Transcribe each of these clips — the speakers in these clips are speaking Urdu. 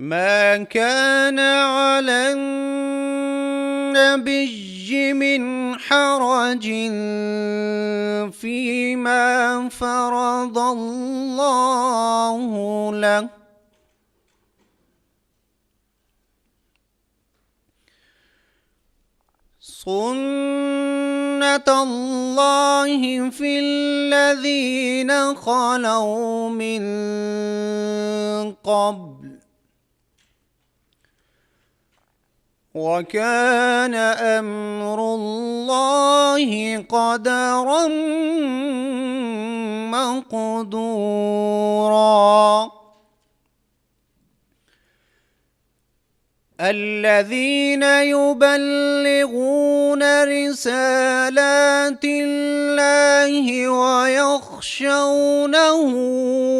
ما كان على النبي من حرج فيما فرض الله له سنة الله في الذين خلوا من قبل وكان أمر الله قدرا مقدورا. الذين يبلغون رسالات الله ويخشونه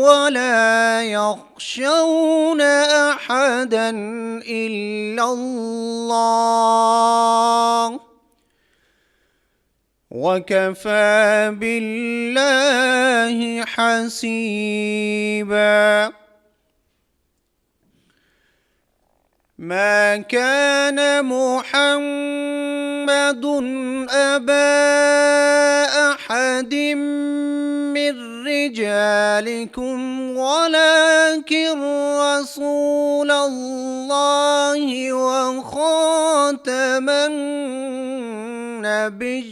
ولا يخشون أحدا إلا الله وكفى بالله حسيبا. ما كان محمد أبا أحد من رجالكم ولكن رسول الله وخاتم النبيين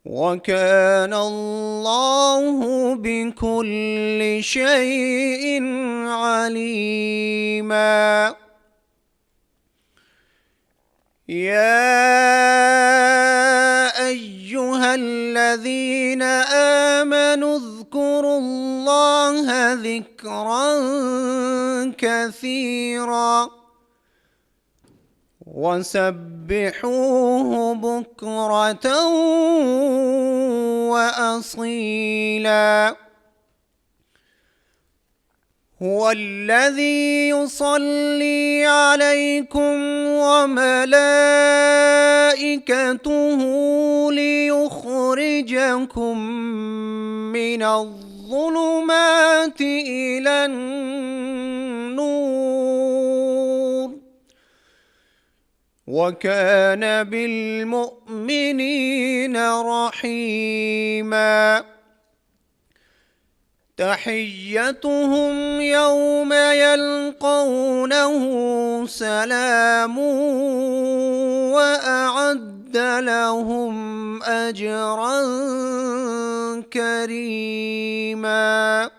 وكان الله بكل شيء عليما. يا أيها الذين آمنوا اذكروا الله ذكرا كثيرا وسبحوه بكرة وأصيلا. هو الذي يصلي عليكم وملائكته ليخرجكم من الظلمات إلى النور وكان بالمؤمنين رحيما تحيتهم يوم يلقونه سلام وأعد لهم أجرا كريما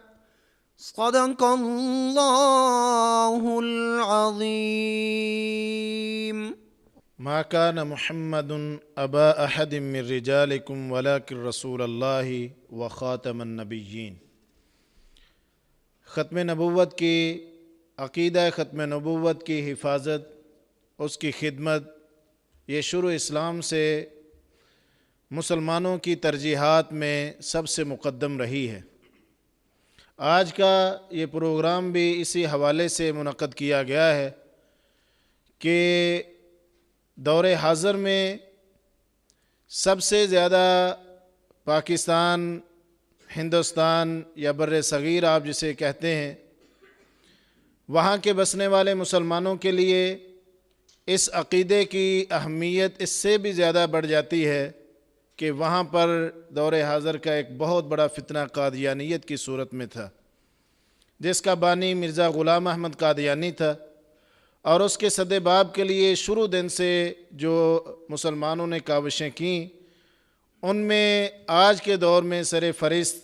صدق الله العظيم ما كان محمد أبا أحد من رجالكم ولكن رسول الله وخاتم النبيين۔ ختم نبوت کی عقیدہ ختم نبوت کی حفاظت، اس کی خدمت، یہ شروع اسلام سے مسلمانوں کی ترجیحات میں سب سے مقدم رہی ہے۔ آج کا یہ پروگرام بھی اسی حوالے سے منعقد کیا گیا ہے کہ دور حاضر میں سب سے زیادہ پاکستان، ہندوستان یا بر صغیر آپ جسے کہتے ہیں، وہاں کے بسنے والے مسلمانوں کے لیے اس عقیدے کی اہمیت اس سے بھی زیادہ بڑھ جاتی ہے کہ وہاں پر دور حاضر کا ایک بہت بڑا فتنہ قادیانیت کی صورت میں تھا، جس کا بانی مرزا غلام احمد قادیانی تھا، اور اس کے سد باب کے لیے شروع دن سے جو مسلمانوں نے کاوشیں کیں، ان میں آج کے دور میں سر فہرست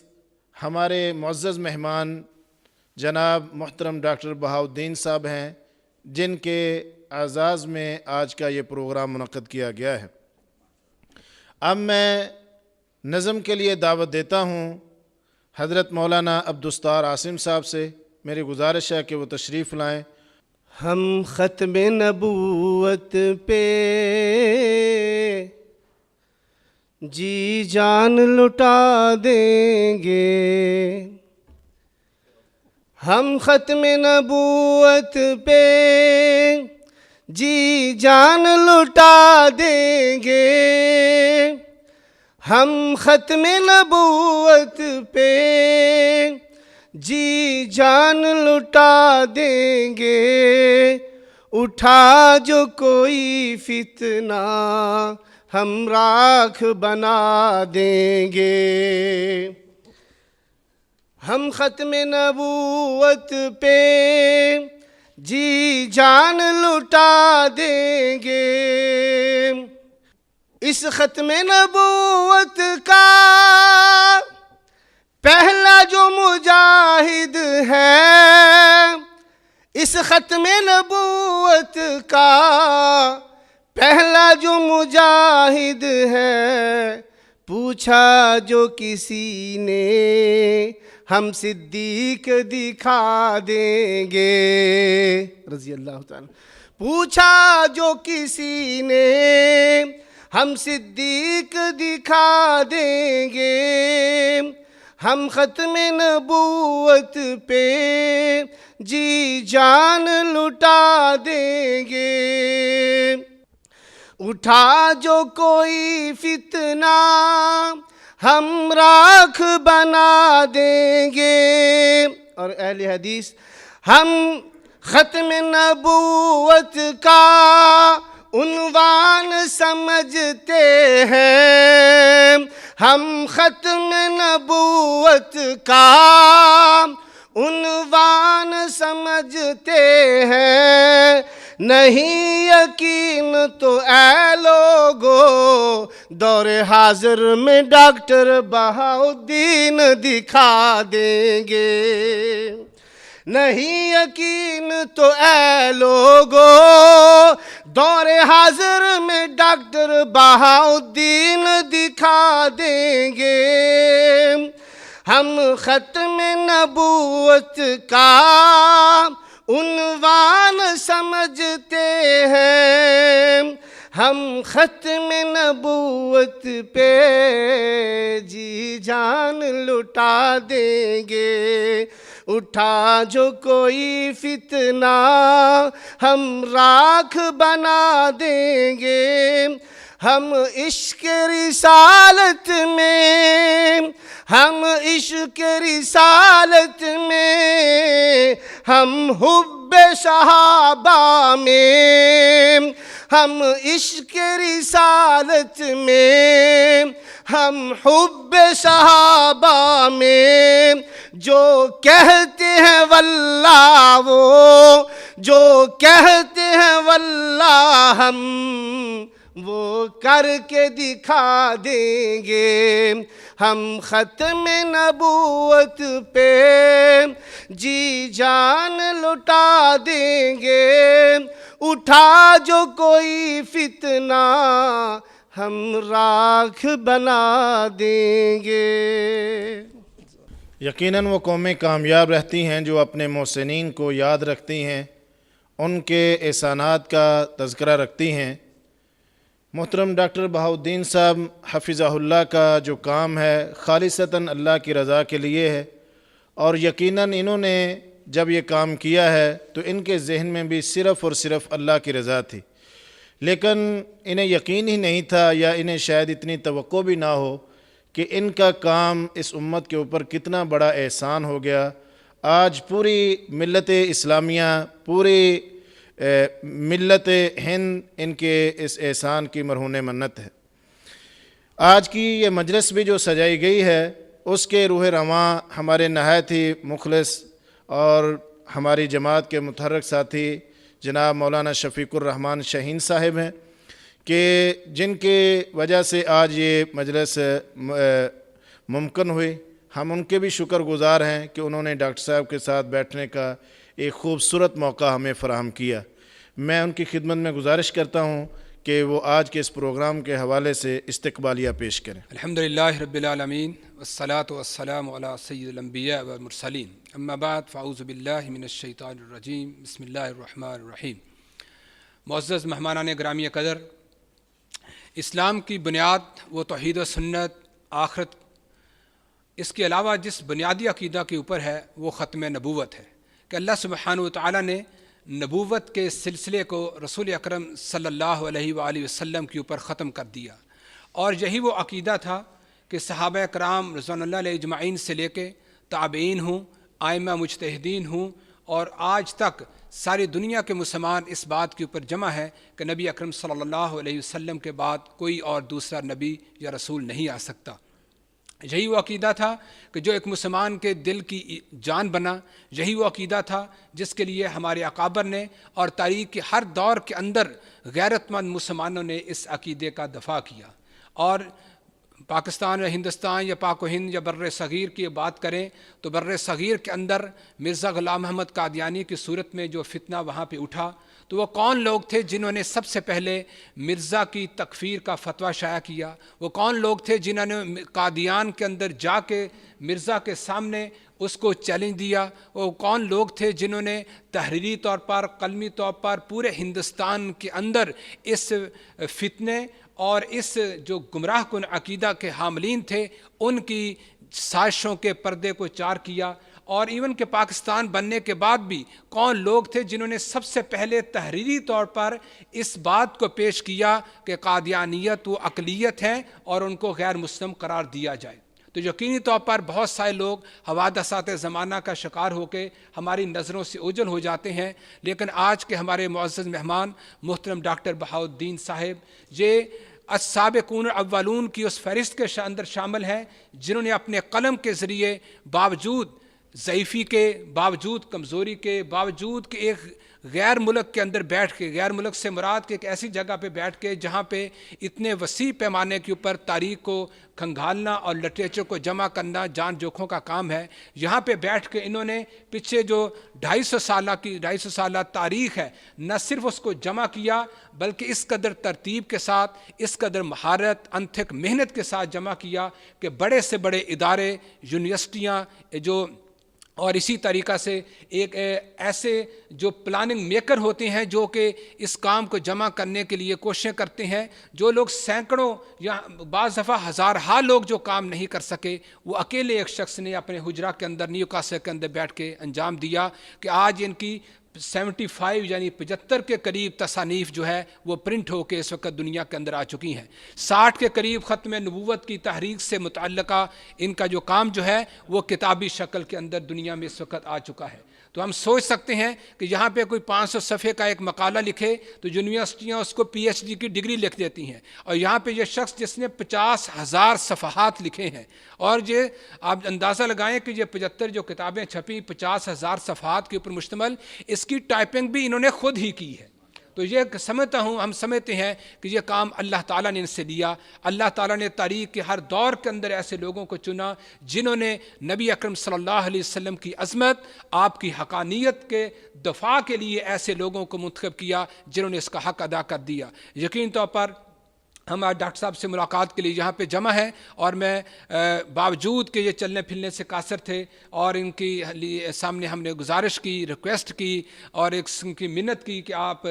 ہمارے معزز مہمان جناب محترم ڈاکٹر بہاؤالدین صاحب ہیں، جن کے اعزاز میں آج کا یہ پروگرام منعقد کیا گیا ہے۔ اب میں نظم کے لیے دعوت دیتا ہوں حضرت مولانا عبدالستار عاصم صاحب سے۔ میری گزارش ہے کہ وہ تشریف لائیں۔ ہم ختم نبوت پہ جی جان لٹا دیں گے، ہم ختم نبوت پہ جی جان لٹا دیں گے، ہم ختم نبوت پہ جی جان لٹا دیں گے، اٹھا جو کوئی فتنہ ہم راکھ بنا دیں گے، ہم ختم نبوت پہ جی جان لٹا دیں گے، اس ختم نبوت کا پہلا جو مجاہد ہے، اس ختم نبوت کا پہلا جو مجاہد ہے، پوچھا جو کسی نے ہم صدیق دکھا دیں گے، رضی اللہ تعالی۔ پوچھا جو کسی نے ہم صدیق دکھا دیں گے، ہم ختم نبوت پہ جی جان لٹا دیں گے، اٹھا جو کوئی فتنہ ہم راکھ بنا دیں گے۔ اور اہل حدیث ہم ختم نبوت کا عنوان سمجھتے ہیں، ہم ختم نبوت کا عنوان سمجھتے ہیں، نہیں یقین تو اے لوگو دور حاضر میں ڈاکٹر بہاؤالدین دکھا دیں گے، نہیں یقین تو اے لوگو دور حاضر میں ڈاکٹر بہاؤالدین دکھا دیں گے، ہم ختم نبوت کا عنوان سمجھتے ہیں، ہم ختم نبوت پہ جی جان لٹا دیں گے، اٹھا جو کوئی فتنہ ہم راکھ بنا دیں گے، ہم عشق رسالت میں، ہم عشق رسالت میں، ہم حب صحابہ میں، ہم عشق رسالت میں، ہم حب صحابہ میں، جو کہتے ہیں واللہ وہ، جو کہتے ہیں واللہ ہم وہ کر کے دکھا دیں گے، ہم ختم نبوت پہ جی جان لٹا دیں گے، اٹھا جو کوئی فتنہ ہم راکھ بنا دیں گے۔ یقیناً وہ قومیں کامیاب رہتی ہیں جو اپنے محسنین کو یاد رکھتی ہیں، ان کے احسانات کا تذکرہ رکھتی ہیں۔ محترم ڈاکٹر بہاؤالدین صاحب حفظہ اللہ کا جو کام ہے خالصتاً اللہ کی رضا کے لیے ہے، اور یقیناً انہوں نے جب یہ کام کیا ہے تو ان کے ذہن میں بھی صرف اور صرف اللہ کی رضا تھی، لیکن انہیں یقین ہی نہیں تھا، یا انہیں شاید اتنی توقع بھی نہ ہو کہ ان کا کام اس امت کے اوپر کتنا بڑا احسان ہو گیا۔ آج پوری ملت اسلامیہ، پوری ملت ہند ان کے اس احسان کی مرہون منت ہے۔ آج کی یہ مجلس بھی جو سجائی گئی ہے اس کے روح رواں ہمارے نہایت ہی مخلص اور ہماری جماعت کے متحرک ساتھی جناب مولانا شفیق الرحمن شاہین صاحب ہیں، کہ جن کی وجہ سے آج یہ مجلس ممکن ہوئی۔ ہم ان کے بھی شکر گزار ہیں کہ انہوں نے ڈاکٹر صاحب کے ساتھ بیٹھنے کا ایک خوبصورت موقع ہمیں فراہم کیا۔ میں ان کی خدمت میں گزارش کرتا ہوں کہ وہ آج کے اس پروگرام کے حوالے سے استقبالیہ پیش کریں۔ الحمدللہ رب العالمین والصلاة والسلام علی سید الانبیاء والمرسلین، اما بعد فاعوذ باللہ من الشیطان الرجیم، بسم اللہ الرحمن الرحیم۔ معزز مہمانان گرامی قدر، اسلام کی بنیاد وہ توحید و سنت، آخرت، اس کے علاوہ جس بنیادی عقیدہ کے اوپر ہے وہ ختم نبوت ہے، کہ اللہ سبحانہ وتعالی نے نبوت کے سلسلے کو رسول اکرم صلی اللہ علیہ وآلہ وسلم کے اوپر ختم کر دیا، اور یہی وہ عقیدہ تھا کہ صحابہ کرام رضوان اللہ علیہ اجمعین سے لے کے تابعین ہوں، ائمہ مجتہدین ہوں، اور آج تک ساری دنیا کے مسلمان اس بات کے اوپر جمع ہے کہ نبی اکرم صلی اللہ علیہ وسلم کے بعد کوئی اور دوسرا نبی یا رسول نہیں آ سکتا۔ یہی وہ عقیدہ تھا کہ جو ایک مسلمان کے دل کی جان بنا، یہی وہ عقیدہ تھا جس کے لیے ہمارے اکابر نے اور تاریخ کے ہر دور کے اندر غیرت مند مسلمانوں نے اس عقیدے کا دفاع کیا۔ اور پاکستان یا ہندوستان یا پاک و ہند یا بر صغیر کی بات کریں تو بر صغیر کے اندر مرزا غلام محمد قادیانی کی صورت میں جو فتنہ وہاں پہ اٹھا، تو وہ کون لوگ تھے جنہوں نے سب سے پہلے مرزا کی تکفیر کا فتویٰ شائع کیا؟ وہ کون لوگ تھے جنہوں نے قادیان کے اندر جا کے مرزا کے سامنے اس کو چیلنج دیا؟ وہ کون لوگ تھے جنہوں نے تحریری طور پر، قلمی طور پر پورے ہندوستان کے اندر اس فتنے اور اس جو گمراہ کن عقیدہ کے حاملین تھے ان کی سازشوں کے پردے کو چار کیا؟ اور ایون کہ پاکستان بننے کے بعد بھی کون لوگ تھے جنہوں نے سب سے پہلے تحریری طور پر اس بات کو پیش کیا کہ قادیانیت وہ اقلیت ہیں اور ان کو غیر مسلم قرار دیا جائے؟ تو یقینی طور پر بہت سارے لوگ حوادثات زمانہ کا شکار ہو کے ہماری نظروں سے اوجھل ہو جاتے ہیں، لیکن آج کے ہمارے معزز مہمان محترم ڈاکٹر بہاؤالدین صاحب یہ السابقون الاولون کی اس فہرست کے اندر شامل ہیں جنہوں نے اپنے قلم کے ذریعے باوجود ضعیفی کے، باوجود کمزوری کے، باوجود کہ ایک غیر ملک کے اندر بیٹھ کے، غیر ملک سے مراد کہ ایک ایسی جگہ پہ بیٹھ کے جہاں پہ اتنے وسیع پیمانے کے اوپر تاریخ کو کھنگالنا اور لٹریچر کو جمع کرنا جان جوکھوں کا کام ہے، یہاں پہ بیٹھ کے انہوں نے پیچھے جو 250 سالہ تاریخ ہے نہ صرف اس کو جمع کیا بلکہ اس قدر ترتیب کے ساتھ، اس قدر مہارت، انتھک محنت کے ساتھ جمع کیا کہ بڑے سے بڑے ادارے، یونیورسٹیاں جو اور اسی طریقہ سے ایک ایسے جو پلاننگ میکر ہوتے ہیں جو کہ اس کام کو جمع کرنے کے لیے کوششیں کرتے ہیں، جو لوگ سینکڑوں یا بعض دفعہ ہزارہا لوگ جو کام نہیں کر سکے، وہ اکیلے ایک شخص نے اپنے حجرہ کے اندر نیوکاسل کے اندر بیٹھ کے انجام دیا کہ آج ان کی 75 یعنی 75 کے قریب تصانیف جو ہے وہ پرنٹ ہو کے اس وقت دنیا کے اندر آ چکی ہیں۔ 60 کے قریب ختم نبوت کی تحریک سے متعلقہ ان کا جو کام جو ہے وہ کتابی شکل کے اندر دنیا میں اس وقت آ چکا ہے۔ تو ہم سوچ سکتے ہیں کہ یہاں پہ کوئی 500 صفحے کا ایک مقالہ لکھے تو یونیورسٹیاں اس کو PhD کی ڈگری لکھ دیتی ہیں، اور یہاں پہ یہ شخص جس نے 50,000 صفحات لکھے ہیں، اور یہ آپ اندازہ لگائیں کہ یہ 75 جو کتابیں چھپی 50,000 صفحات کے اوپر مشتمل، اس کی ٹائپنگ بھی انہوں نے خود ہی کی ہے۔ تو یہ سمجھتا ہوں، ہم سمجھتے ہیں کہ یہ کام اللہ تعالیٰ نے ان سے لیا۔ اللہ تعالیٰ نے تاریخ کے ہر دور کے اندر ایسے لوگوں کو چنا جنہوں نے نبی اکرم صلی اللہ علیہ وسلم کی عظمت، آپ کی حقانیت کے دفاع کے لیے ایسے لوگوں کو منتخب کیا جنہوں نے اس کا حق ادا کر دیا۔ یقین طور پر ہم آج ڈاکٹر صاحب سے ملاقات کے لیے یہاں پہ جمع ہیں، اور میں باوجود کہ یہ چلنے پھرنے سے قاصر تھے، اور ان کی سامنے ہم نے گزارش کی، ریکویسٹ کی، اور ایک ان کی منت کی کہ آپ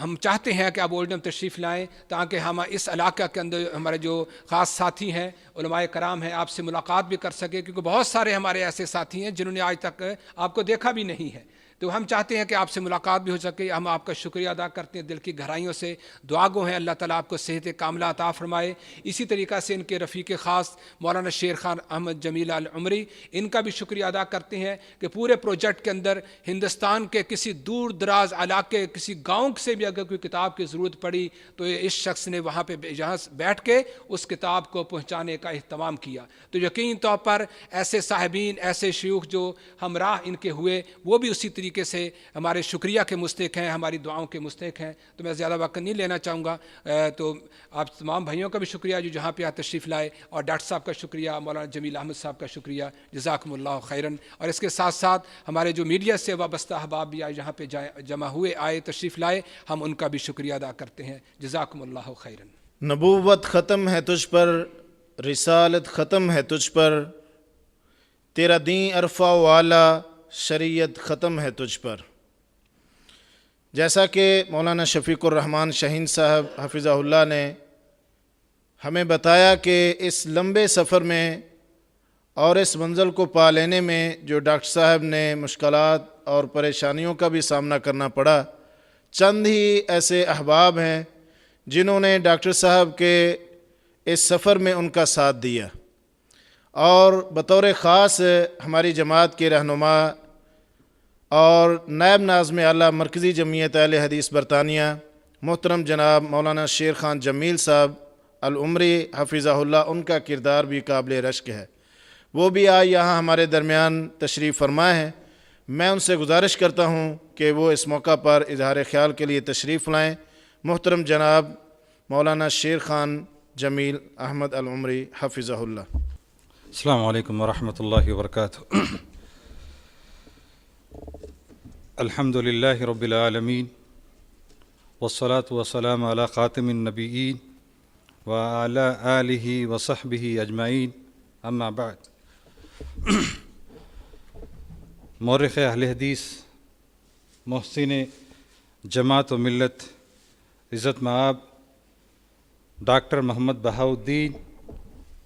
ہم چاہتے ہیں کہ آپ اولڈم تشریف لائیں تاکہ ہم اس علاقہ کے اندر ہمارے جو خاص ساتھی ہیں، علماء کرام ہیں، آپ سے ملاقات بھی کر سکیں، کیونکہ بہت سارے ہمارے ایسے ساتھی ہیں جنہوں نے آج تک آپ کو دیکھا بھی نہیں ہے۔ تو ہم چاہتے ہیں کہ آپ سے ملاقات بھی ہو سکے۔ ہم آپ کا شکریہ ادا کرتے ہیں دل کی گہرائیوں سے، دعا گو ہیں اللہ تعالیٰ آپ کو صحت کاملہ عطا فرمائے۔ اسی طریقہ سے ان کے رفیق خاص مولانا شیر خان احمد جمیل العمری، ان کا بھی شکریہ ادا کرتے ہیں کہ پورے پروجیکٹ کے اندر ہندوستان کے کسی دور دراز علاقے، کسی گاؤں سے بھی اگر کوئی کتاب کی ضرورت پڑی تو اس شخص نے وہاں پہ یہاں بیٹھ کے اس کتاب کو پہنچانے کا اہتمام کیا۔ تو یقین طور پر ایسے صاحبین، ایسے شیوخ جو ہمراہ ان کے ہوئے، وہ بھی اسی طریقے سے ہمارے شکریہ کے مستحق ہیں، ہماری دعاؤں کے مستحق ہیں۔ تو میں زیادہ وقت نہیں لینا چاہوں گا، تو آپ تمام بھائیوں کا بھی شکریہ جو جہاں پہ آپ تشریف لائے، اور ڈاکٹر صاحب کا شکریہ، مولانا جمیل احمد صاحب کا شکریہ، جزاکم اللہ خیرن۔ اور اس کے ساتھ ساتھ ہمارے جو میڈیا سے وابستہ احباب بھی آئے، جہاں پہ جمع ہوئے، آئے، تشریف لائے، ہم ان کا بھی شکریہ ادا کرتے ہیں، جزاکم اللہ خیرن۔ نبوت ختم ہے تجھ پر، رسالت ختم ہے تجھ پر، تیرا دین عرفہ والا، شریعت ختم ہے تجھ پر۔ جیسا کہ مولانا شفیق الرحمان شاہین صاحب حفظہ اللہ نے ہمیں بتایا کہ اس لمبے سفر میں اور اس منزل کو پا لینے میں جو ڈاکٹر صاحب نے مشکلات اور پریشانیوں کا بھی سامنا کرنا پڑا، چند ہی ایسے احباب ہیں جنہوں نے ڈاکٹر صاحب کے اس سفر میں ان کا ساتھ دیا، اور بطور خاص ہماری جماعت کے رہنما اور نائب ناظم اعلیٰ مرکزی جمعیت اہل حدیث برطانیہ محترم جناب مولانا شیر خان جمیل صاحب العمری حفظہ اللہ، ان کا کردار بھی قابل رشک ہے۔ وہ بھی آج یہاں ہمارے درمیان تشریف فرما ہیں۔ میں ان سے گزارش کرتا ہوں کہ وہ اس موقع پر اظہار خیال کے لیے تشریف لائیں۔ محترم جناب مولانا شیر خان جمیل احمد العمری حفظہ اللہ۔ السلام علیکم ورحمۃ اللہ وبرکاتہ۔ الحمد للہ رب العالمین، والصلاة والسلام علی خاتم النبیین وعلی آلہ وصحبہ اجمعین، اما بعد۔ مورخ اہل حدیث، محسن جماعت و ملت، عزت مآب ڈاکٹر محمد بہاؤالدین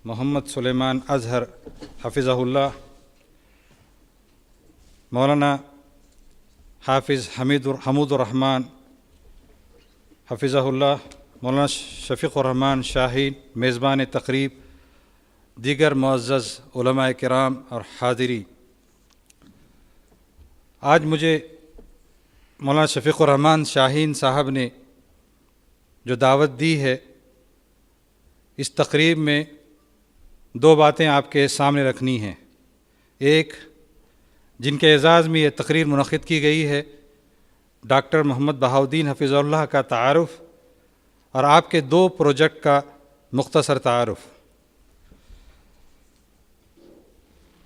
محمد سلیمان اظہر حفظہ اللہ، مولانا حافظ حمود الرحمن حفظہ اللہ، مولانا شفیق الرحمان شاہین میزبان تقریب، دیگر معزز علماء کرام اور حاضرین، آج مجھے مولانا شفیق الرحمان شاہین صاحب نے جو دعوت دی ہے، اس تقریب میں دو باتیں آپ کے سامنے رکھنی ہیں۔ ایک، جن کے اعزاز میں یہ تقریر منعقد کی گئی ہے، ڈاکٹر محمد بہاؤالدین حفظہ اللہ کا تعارف، اور آپ کے دو پروجیکٹ کا مختصر تعارف۔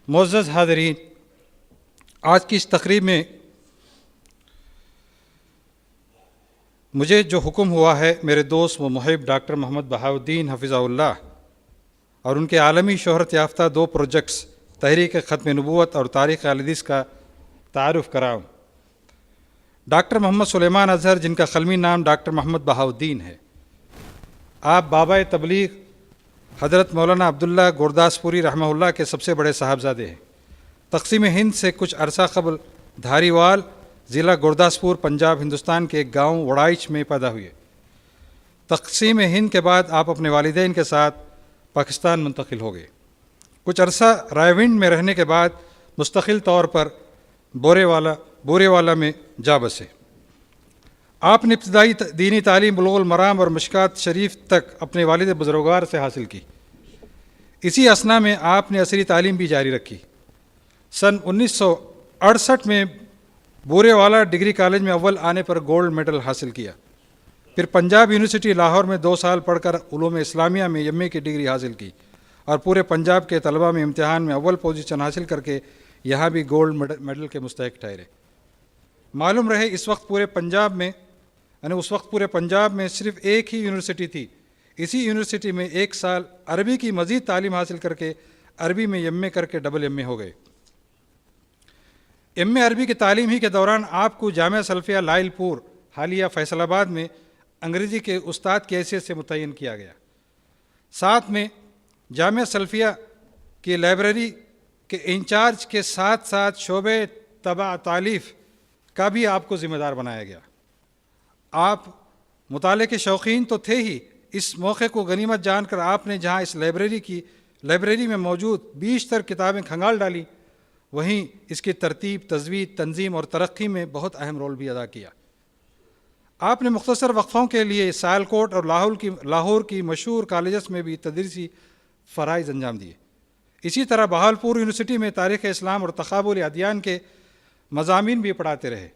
معزز حاضرین، آج کی اس تقریب میں مجھے جو حکم ہوا ہے میرے دوست و محب ڈاکٹر محمد بہاؤالدین حفظہ اللہ اور ان کے عالمی شہرت یافتہ دو پروجیکٹس تحریک ختم نبوت اور تاریخ اہل حدیث کا تعارف کراؤں۔ ڈاکٹر محمد سلیمان اظہر، جن کا قلمی نام ڈاکٹر محمد بہاؤالدین ہے، آپ بابا تبلیغ حضرت مولانا عبداللہ گورداسپوری رحمہ اللہ کے سب سے بڑے صاحبزادے ہیں۔ تقسیم ہند سے کچھ عرصہ قبل دھاری وال، ضلع گورداسپور، پنجاب، ہندوستان کے ایک گاؤں وڑائچ میں پیدا ہوئے۔ تقسیم ہند کے بعد آپ اپنے والدین کے ساتھ پاکستان منتقل ہو گئے۔ کچھ عرصہ رائے ونڈ میں رہنے کے بعد مستقل طور پر بورے والا میں جا بسے۔ آپ نے ابتدائی دینی تعلیم بلوغ المرام اور مشکات شریف تک اپنے والد بزرگوار سے حاصل کی۔ اسی اثنا میں آپ نے عصری تعلیم بھی جاری رکھی۔ سن 1968 میں بورے والا ڈگری کالج میں اول آنے پر گولڈ میڈل حاصل کیا۔ پھر پنجاب یونیورسٹی لاہور میں 2 سال پڑھ کر علوم اسلامیہ میں ایم اے کی ڈگری حاصل کی اور پورے پنجاب کے طلباء میں امتحان میں اول پوزیشن حاصل کر کے یہاں بھی گولڈ میڈل کے مستحق ٹھہرے۔ معلوم رہے اس وقت پورے پنجاب میں صرف ایک ہی یونیورسٹی تھی۔ اسی یونیورسٹی میں 1 سال عربی کی مزید تعلیم حاصل کر کے عربی میں ایم اے کر کے ڈبل ایم اے ہو گئے۔ ایم اے عربی کی تعلیم ہی کے دوران آپ کو جامعہ سلفیہ لائل پور حالیہ فیصل آباد میں انگریزی کے استاد کی حیثیت سے متعین کیا گیا۔ ساتھ میں جامعہ سلفیہ کی لائبریری کے انچارج کے ساتھ ساتھ شعبہ طبع تالیف کا بھی آپ کو ذمہ دار بنایا گیا۔ آپ مطالعے کے شوقین تو تھے ہی، اس موقع کو غنیمت جان کر آپ نے جہاں اس لائبریری میں موجود بیشتر کتابیں کھنگال ڈالی، وہیں اس کی ترتیب، تجوید، تنظیم اور ترقی میں بہت اہم رول بھی ادا کیا۔ آپ نے مختصر وقفوں کے لیے سیالکوٹ اور لاہور کی مشہور کالجز میں بھی تدریسی فرائض انجام دیے۔ اسی طرح بہاولپور یونیورسٹی میں تاریخ اسلام اور تقابل ادیان کے مضامین بھی پڑھاتے رہے۔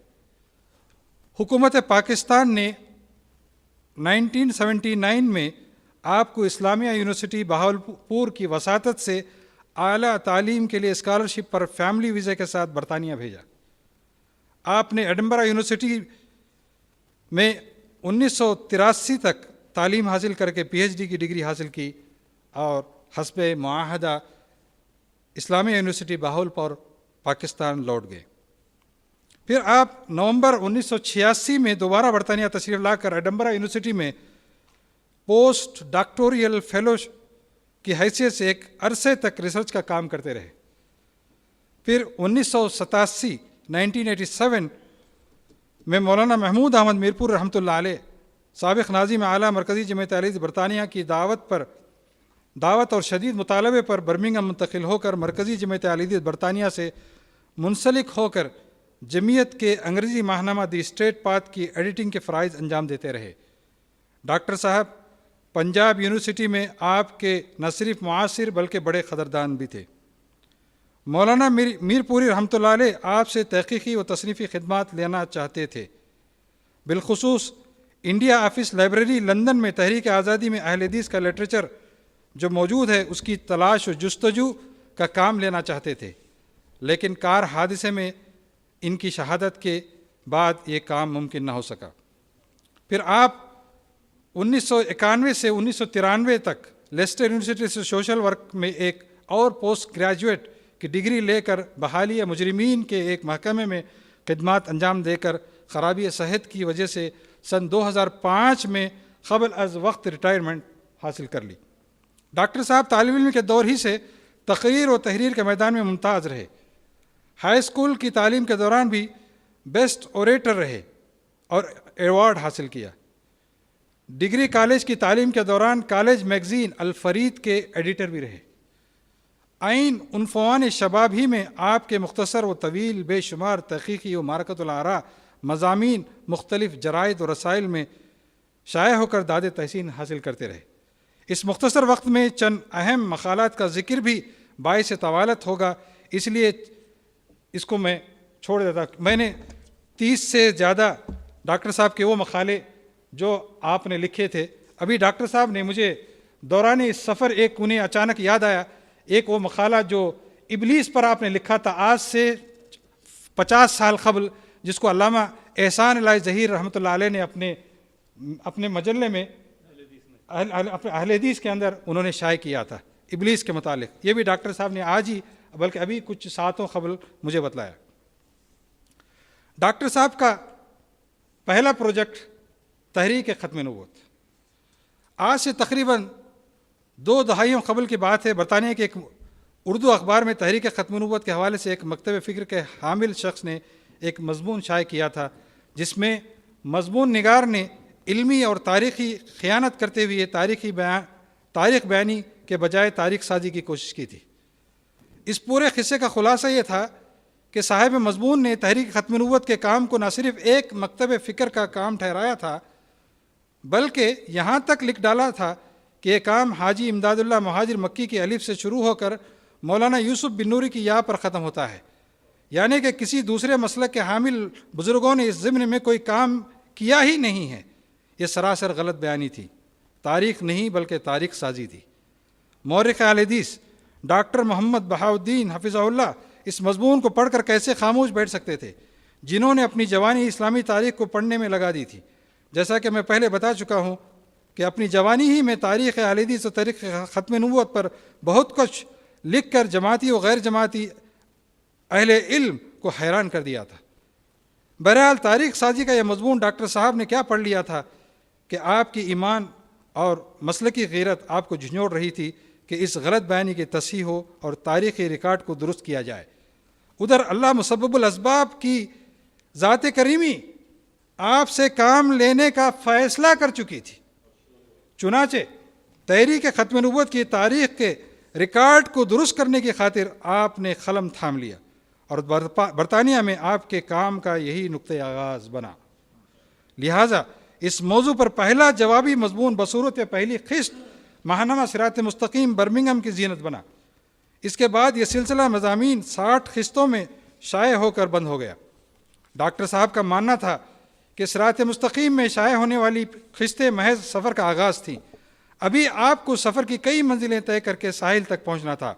حکومت پاکستان نے 1979 میں آپ کو اسلامیہ یونیورسٹی بہاولپور کی وساطت سے اعلیٰ تعلیم کے لیے اسکالرشپ پر فیملی ویزا کے ساتھ برطانیہ بھیجا۔ آپ نے ایڈنبرا یونیورسٹی میں 1983 تک تعلیم حاصل کر کے پی ایچ ڈی کی ڈگری حاصل کی اور حسب معاہدہ اسلامیہ یونیورسٹی بہاولپور پاکستان لوٹ گئے۔ پھر آپ نومبر 1986 میں دوبارہ برطانیہ تشریف لا کر ایڈنبرا یونیورسٹی میں پوسٹ ڈاکٹوریل فیلو کی حیثیت سے ایک عرصے تک ریسرچ کا کام کرتے رہے۔ پھر 1987 میں مولانا محمود احمد میرپور رحمۃ اللہ علیہ، سابق ناظم اعلیٰ مرکزی جمعیت اہل حدیث برطانیہ کی دعوت اور شدید مطالبے پر برمنگھم منتقل ہو کر مرکزی جمعیت اہل حدیث برطانیہ سے منسلک ہو کر جمعیت کے انگریزی ماہنامہ دی اسٹریٹ پاتھ کی ایڈیٹنگ کے فرائض انجام دیتے رہے۔ ڈاکٹر صاحب پنجاب یونیورسٹی میں آپ کے نہ صرف معاصر بلکہ بڑے قدردان بھی تھے۔ مولانا میر پوری رحمۃ اللہ علیہ آپ سے تحقیقی و تصنیفی خدمات لینا چاہتے تھے۔ بالخصوص انڈیا آفس لائبریری لندن میں تحریک آزادی میں اہل حدیث کا لٹریچر جو موجود ہے اس کی تلاش و جستجو کا کام لینا چاہتے تھے، لیکن کار حادثے میں ان کی شہادت کے بعد یہ کام ممکن نہ ہو سکا۔ پھر آپ 1991 سے 1993 تک لیسٹر یونیورسٹی سے سوشل ورک میں ایک اور پوسٹ گریجویٹ کی ڈگری لے کر بحالیہ مجرمین کے ایک محکمے میں خدمات انجام دے کر خرابی صحت کی وجہ سے سن 2005 میں قبل از وقت ریٹائرمنٹ حاصل کر لی۔ ڈاکٹر صاحب طالب علم کے دور ہی سے تقریر و تحریر کے میدان میں ممتاز رہے۔ ہائی اسکول کی تعلیم کے دوران بھی بیسٹ اوریٹر رہے اور ایوارڈ حاصل کیا۔ ڈگری کالج کی تعلیم کے دوران کالج میگزین الفرید کے ایڈیٹر بھی رہے۔ عین عنفوان شباب ہی میں آپ کے مختصر و طویل بے شمار تحقیقی و معرکۃ الآراء مضامین مختلف جرائد و رسائل میں شائع ہو کر داد تحسین حاصل کرتے رہے۔ اس مختصر وقت میں چند اہم مقالات کا ذکر بھی باعث طوالت ہوگا، اس لیے اس کو میں چھوڑ دیتا۔ میں نے 30 سے زیادہ ڈاکٹر صاحب کے وہ مقالے جو آپ نے لکھے تھے، ابھی ڈاکٹر صاحب نے مجھے دوران اس سفر انہیں اچانک یاد آیا، ایک وہ مقالہ جو ابلیس پر آپ نے لکھا تھا آج سے 50 سال قبل، جس کو علامہ احسان الہی ظہیر رحمۃ اللہ علیہ نے اپنے مجلے میں اہل حدیث کے اندر انہوں نے شائع کیا تھا ابلیس کے متعلق۔ یہ بھی ڈاکٹر صاحب نے آج ہی بلکہ ابھی کچھ ساعتوں قبل مجھے بتلایا۔ ڈاکٹر صاحب کا پہلا پروجیکٹ تحریک ختم نبوت، آج سے تقریباً 2 دہائیوں قبل کی بات ہے۔ برطانیہ کے ایک اردو اخبار میں تحریک ختم نبوت کے حوالے سے ایک مکتب فکر کے حامل شخص نے ایک مضمون شائع کیا تھا، جس میں مضمون نگار نے علمی اور تاریخی خیانت کرتے ہوئے تاریخ بیانی کے بجائے تاریخ سازی کی کوشش کی تھی۔ اس پورے قصے کا خلاصہ یہ تھا کہ صاحب مضمون نے تحریک ختم نبوت کے کام کو نہ صرف ایک مکتب فکر کا کام ٹھہرایا تھا، بلکہ یہاں تک لکھ ڈالا تھا کہ یہ کام حاجی امداد اللہ مہاجر مکی کی الف سے شروع ہو کر مولانا یوسف بن نوری کی یا پر ختم ہوتا ہے، یعنی کہ کسی دوسرے مسلک کے حامل بزرگوں نے اس ضمن میں کوئی کام کیا ہی نہیں ہے۔ یہ سراسر غلط بیانی تھی، تاریخ نہیں بلکہ تاریخ سازی تھی۔ مورخ اہل حدیث ڈاکٹر محمد بہاؤالدین حفظہ اللہ اس مضمون کو پڑھ کر کیسے خاموش بیٹھ سکتے تھے، جنہوں نے اپنی جوانی اسلامی تاریخ کو پڑھنے میں لگا دی تھی۔ جیسا کہ میں پہلے بتا چکا ہوں کہ اپنی جوانی ہی میں تاریخ اہل حدیث و تاریخ ختم نبوت پر بہت کچھ لکھ کر جماعتی و غیر جماعتی اہل علم کو حیران کر دیا تھا۔ بہرحال تاریخ سازی کا یہ مضمون ڈاکٹر صاحب نے کیا پڑھ لیا تھا کہ آپ کی ایمان اور مسلکی غیرت آپ کو جھنجھوڑ رہی تھی کہ اس غلط بیانی کی تصحیح ہو اور تاریخی ریکارڈ کو درست کیا جائے۔ ادھر اللہ مسبب الاسباب کی ذات کریمی آپ سے کام لینے کا فیصلہ کر چکی تھی، چنانچہ تحریک ختم نبوت کی تاریخ کے ریکارڈ کو درست کرنے کی خاطر آپ نے قلم تھام لیا، اور برطانیہ میں آپ کے کام کا یہی نقطۂ آغاز بنا۔ لہٰذا اس موضوع پر پہلا جوابی مضمون بصورت پہلی قسط ماہنامہ صراط مستقیم برمنگھم کی زینت بنا۔ اس کے بعد یہ سلسلہ مضامین 60 قسطوں میں شائع ہو کر بند ہو گیا۔ ڈاکٹر صاحب کا ماننا تھا کہ صراط مستقیم میں شائع ہونے والی قسطیں محض سفر کا آغاز تھیں۔ ابھی آپ کو سفر کی کئی منزلیں طے کر کے ساحل تک پہنچنا تھا۔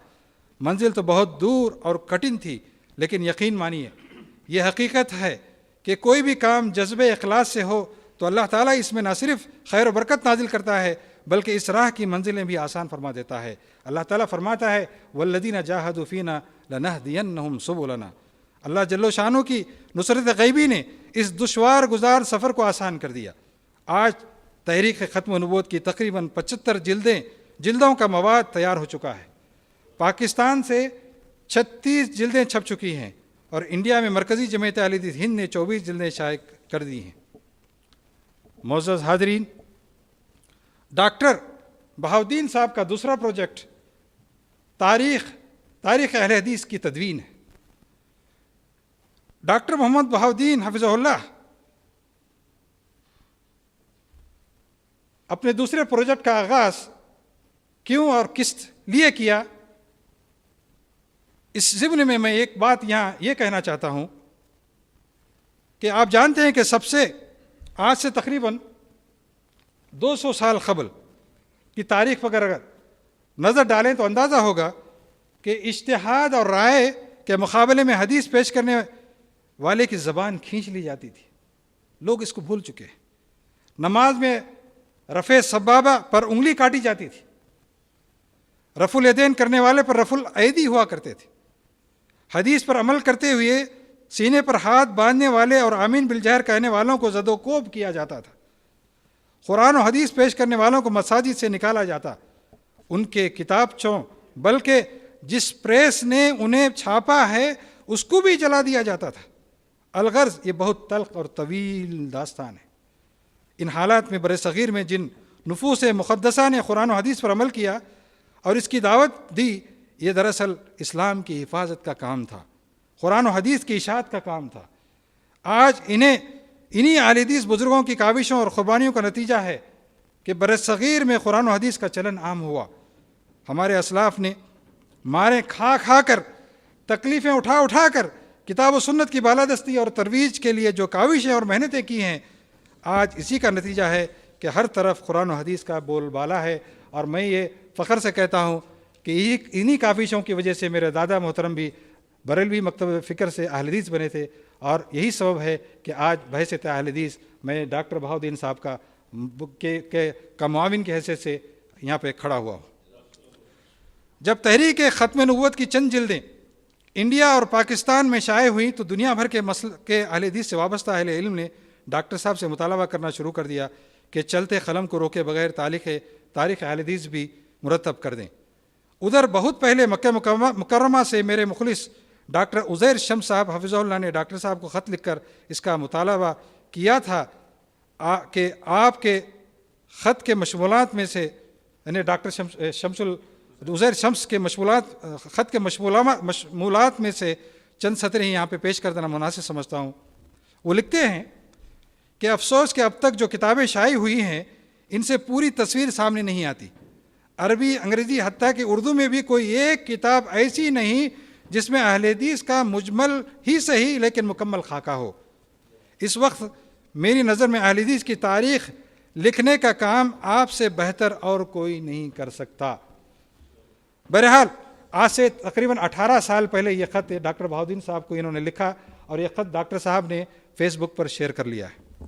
منزل تو بہت دور اور کٹھن تھی، لیکن یقین مانیے یہ حقیقت ہے کہ کوئی بھی کام جذبہ اخلاص سے ہو تو اللہ تعالیٰ اس میں نہ صرف خیر و برکت نازل کرتا ہے بلکہ اس راہ کی منزلیں بھی آسان فرما دیتا ہے۔ اللہ تعالیٰ فرماتا ہے والذین جاہدوا فینا لنہدینہم سبلنا۔ اللہ جل و شانہ کی نصرت غیبی نے اس دشوار گزار سفر کو آسان کر دیا۔ آج تحریک ختم نبوت کی تقریباً 75 جلدوں کا مواد تیار ہو چکا ہے۔ پاکستان سے 36 جلدیں چھپ چکی ہیں اور انڈیا میں مرکزی جمعیت اہل حدیث ہند نے 24 جلدیں شائع کر دی ہیں۔ معزز حاضرین، ڈاکٹر بہاؤالدین صاحب کا دوسرا پروجیکٹ تاریخ اہل حدیث کی تدوین ہے۔ ڈاکٹر محمد بہاؤالدین حفظہ اللہ اپنے دوسرے پروجیکٹ کا آغاز کیوں اور کس لیے کیا، اس ضمن میں میں ایک بات یہاں یہ کہنا چاہتا ہوں کہ آپ جانتے ہیں کہ آج سے تقریباً 200 سال قبل کی تاریخ پر اگر نظر ڈالیں تو اندازہ ہوگا کہ اجتہاد اور رائے کے مقابلے میں حدیث پیش کرنے والے کی زبان کھینچ لی جاتی تھی۔ لوگ اس کو بھول چکے ہیں۔ نماز میں رفع سبابہ پر انگلی کاٹی جاتی تھی، رفع الیدین کرنے والے پر رفع الایدی ہوا کرتے تھے۔ حدیث پر عمل کرتے ہوئے سینے پر ہاتھ باندھنے والے اور آمین بالجہر کہنے والوں کو زد و کوب کیا جاتا تھا۔ قرآن و حدیث پیش کرنے والوں کو مساجد سے نکالا جاتا، ان کے کتابچوں بلکہ جس پریس نے انہیں چھاپا ہے اس کو بھی جلا دیا جاتا تھا۔ الغرض یہ بہت تلخ اور طویل داستان ہے۔ ان حالات میں برصغیر میں جن نفوس مقدسہ نے قرآن و حدیث پر عمل کیا اور اس کی دعوت دی، یہ دراصل اسلام کی حفاظت کا کام تھا، قرآن و حدیث کی اشاعت کا کام تھا۔ آج انہی اہل حدیث بزرگوں کی کاوشوں اور قربانیوں کا نتیجہ ہے کہ برصغیر میں قرآن و حدیث کا چلن عام ہوا۔ ہمارے اسلاف نے مارے کھا کھا کر، تکلیفیں اٹھا کر کتاب و سنت کی بالادستی اور ترویج کے لیے جو کاوشیں اور محنتیں کی ہیں، آج اسی کا نتیجہ ہے کہ ہر طرف قرآن و حدیث کا بول بالا ہے۔ اور میں یہ فخر سے کہتا ہوں کہ انہی کاوشوں کی وجہ سے میرے دادا محترم بھی بریلوی مکتب فکر سے اہل حدیث بنے تھے، اور یہی سبب ہے کہ آج بحیثیت اہل حدیث میں ڈاکٹر بہاؤالدین صاحب کا معاون کی حیثیت سے یہاں پہ کھڑا ہوا ہوں۔ جب تحریک ختم نبوت کی چند جلدیں انڈیا اور پاکستان میں شائع ہوئی تو دنیا بھر کے اہل حدیث سے وابستہ اہل علم نے ڈاکٹر صاحب سے مطالبہ کرنا شروع کر دیا کہ چلتے قلم کو روکے بغیر تاریخ اہل حدیث بھی مرتب کر دیں۔ ادھر بہت پہلے مکہ مکرمہ سے میرے مخلص ڈاکٹر عزیر شمس صاحب حفظہ اللہ نے ڈاکٹر صاحب کو خط لکھ کر اس کا مطالبہ کیا تھا کہ آپ کے خط کے مشمولات میں سے، یعنی ڈاکٹر عزیر شمس کے خط کے مشمولات میں سے چند سطریں یہاں پہ پیش کر دینا مناسب سمجھتا ہوں۔ وہ لکھتے ہیں کہ افسوس کہ اب تک جو کتابیں شائع ہوئی ہیں ان سے پوری تصویر سامنے نہیں آتی۔ عربی، انگریزی، حتیٰ کہ اردو میں بھی کوئی ایک کتاب ایسی نہیں جس میں اہل حدیث کا مجمل ہی صحیح لیکن مکمل خاکہ ہو۔ اس وقت میری نظر میں اہل حدیث کی تاریخ لکھنے کا کام آپ سے بہتر اور کوئی نہیں کر سکتا۔ بہرحال آج سے تقریباً 18 سال پہلے یہ خط ڈاکٹر بہاؤالدین صاحب کو انہوں نے لکھا اور یہ خط ڈاکٹر صاحب نے فیس بک پر شیئر کر لیا ہے۔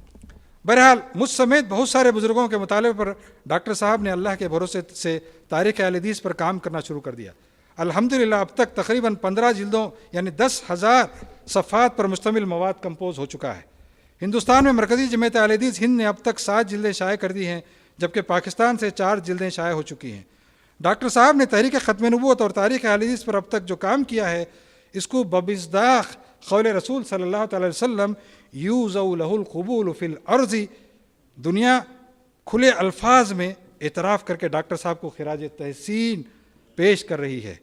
بہرحال مجھ سمیت بہت سارے بزرگوں کے مطالبے پر ڈاکٹر صاحب نے اللہ کے بھروسے سے تاریخ اہل حدیث پر کام کرنا شروع کر دیا۔ الحمدللہ اب تک تقریباً 15 جلدوں یعنی 10,000 صفحات پر مشتمل مواد کمپوز ہو چکا ہے۔ ہندوستان میں مرکزی جمعیت اہل حدیث ہند نے اب تک 7 جلدیں شائع کر دی ہیں، جبکہ پاکستان سے 4 جلدیں شائع ہو چکی ہیں۔ ڈاکٹر صاحب نے تحریک ختم نبوت اور تاریخ اہل حدیث پر اب تک جو کام کیا ہے اس کو بمصداق قول رسول صلی اللہ تعالی وسلم یوزع لہ القبول فی الارض دنیا کھلے الفاظ میں اعتراف کر کے ڈاکٹر صاحب کو خراج تحسین پیش کر رہی ہے۔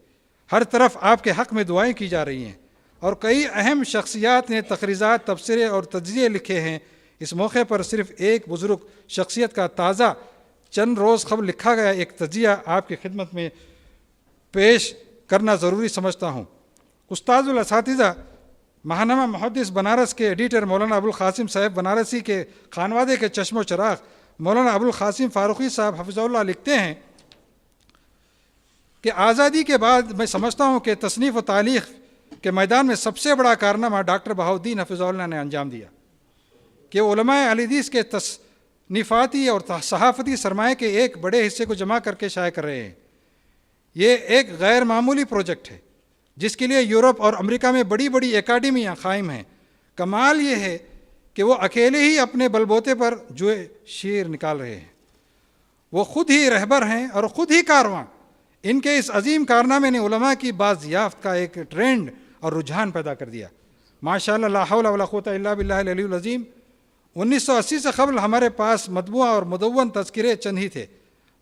ہر طرف آپ کے حق میں دعائیں کی جا رہی ہیں اور کئی اہم شخصیات نے تقریضات، تبصرے اور تجزیے لکھے ہیں۔ اس موقع پر صرف ایک بزرگ شخصیت کا تازہ چند روز قبل لکھا گیا ایک تجزیہ آپ کی خدمت میں پیش کرنا ضروری سمجھتا ہوں۔ استاذ الاساتذہ ماہنامہ محدث بنارس کے ایڈیٹر مولانا ابوالقاسم صاحب بنارسی کے خانوادے کے چشم و چراغ مولانا ابوالقاسم فاروقی صاحب حفظہ اللہ لکھتے ہیں کہ آزادی کے بعد میں سمجھتا ہوں کہ تصنیف و تالیف کے میدان میں سب سے بڑا کارنامہ ڈاکٹر بہاؤالدین حفظہ اللہ نے انجام دیا کہ علماء اہل حدیث کے تصنیفاتی اور صحافتی سرمایہ کے ایک بڑے حصے کو جمع کر کے شائع کر رہے ہیں۔ یہ ایک غیر معمولی پروجیکٹ ہے جس کے لیے یورپ اور امریکہ میں بڑی بڑی اکیڈمیاں قائم ہیں۔ کمال یہ ہے کہ وہ اکیلے ہی اپنے بل بوتے پر جوئے شیر نکال رہے ہیں۔ وہ خود ہی رہبر ہیں اور خود ہی کارواں۔ ان کے اس عظیم کارنامے نے علماء کی بازیافت کا ایک ٹرینڈ اور رجحان پیدا کر دیا۔ ماشاءاللہ لا حول ولا قوت الا باللہ العلی العظیم۔ 1980 سے قبل ہمارے پاس مطبوعہ اور مدون تذکرے چند ہی تھے۔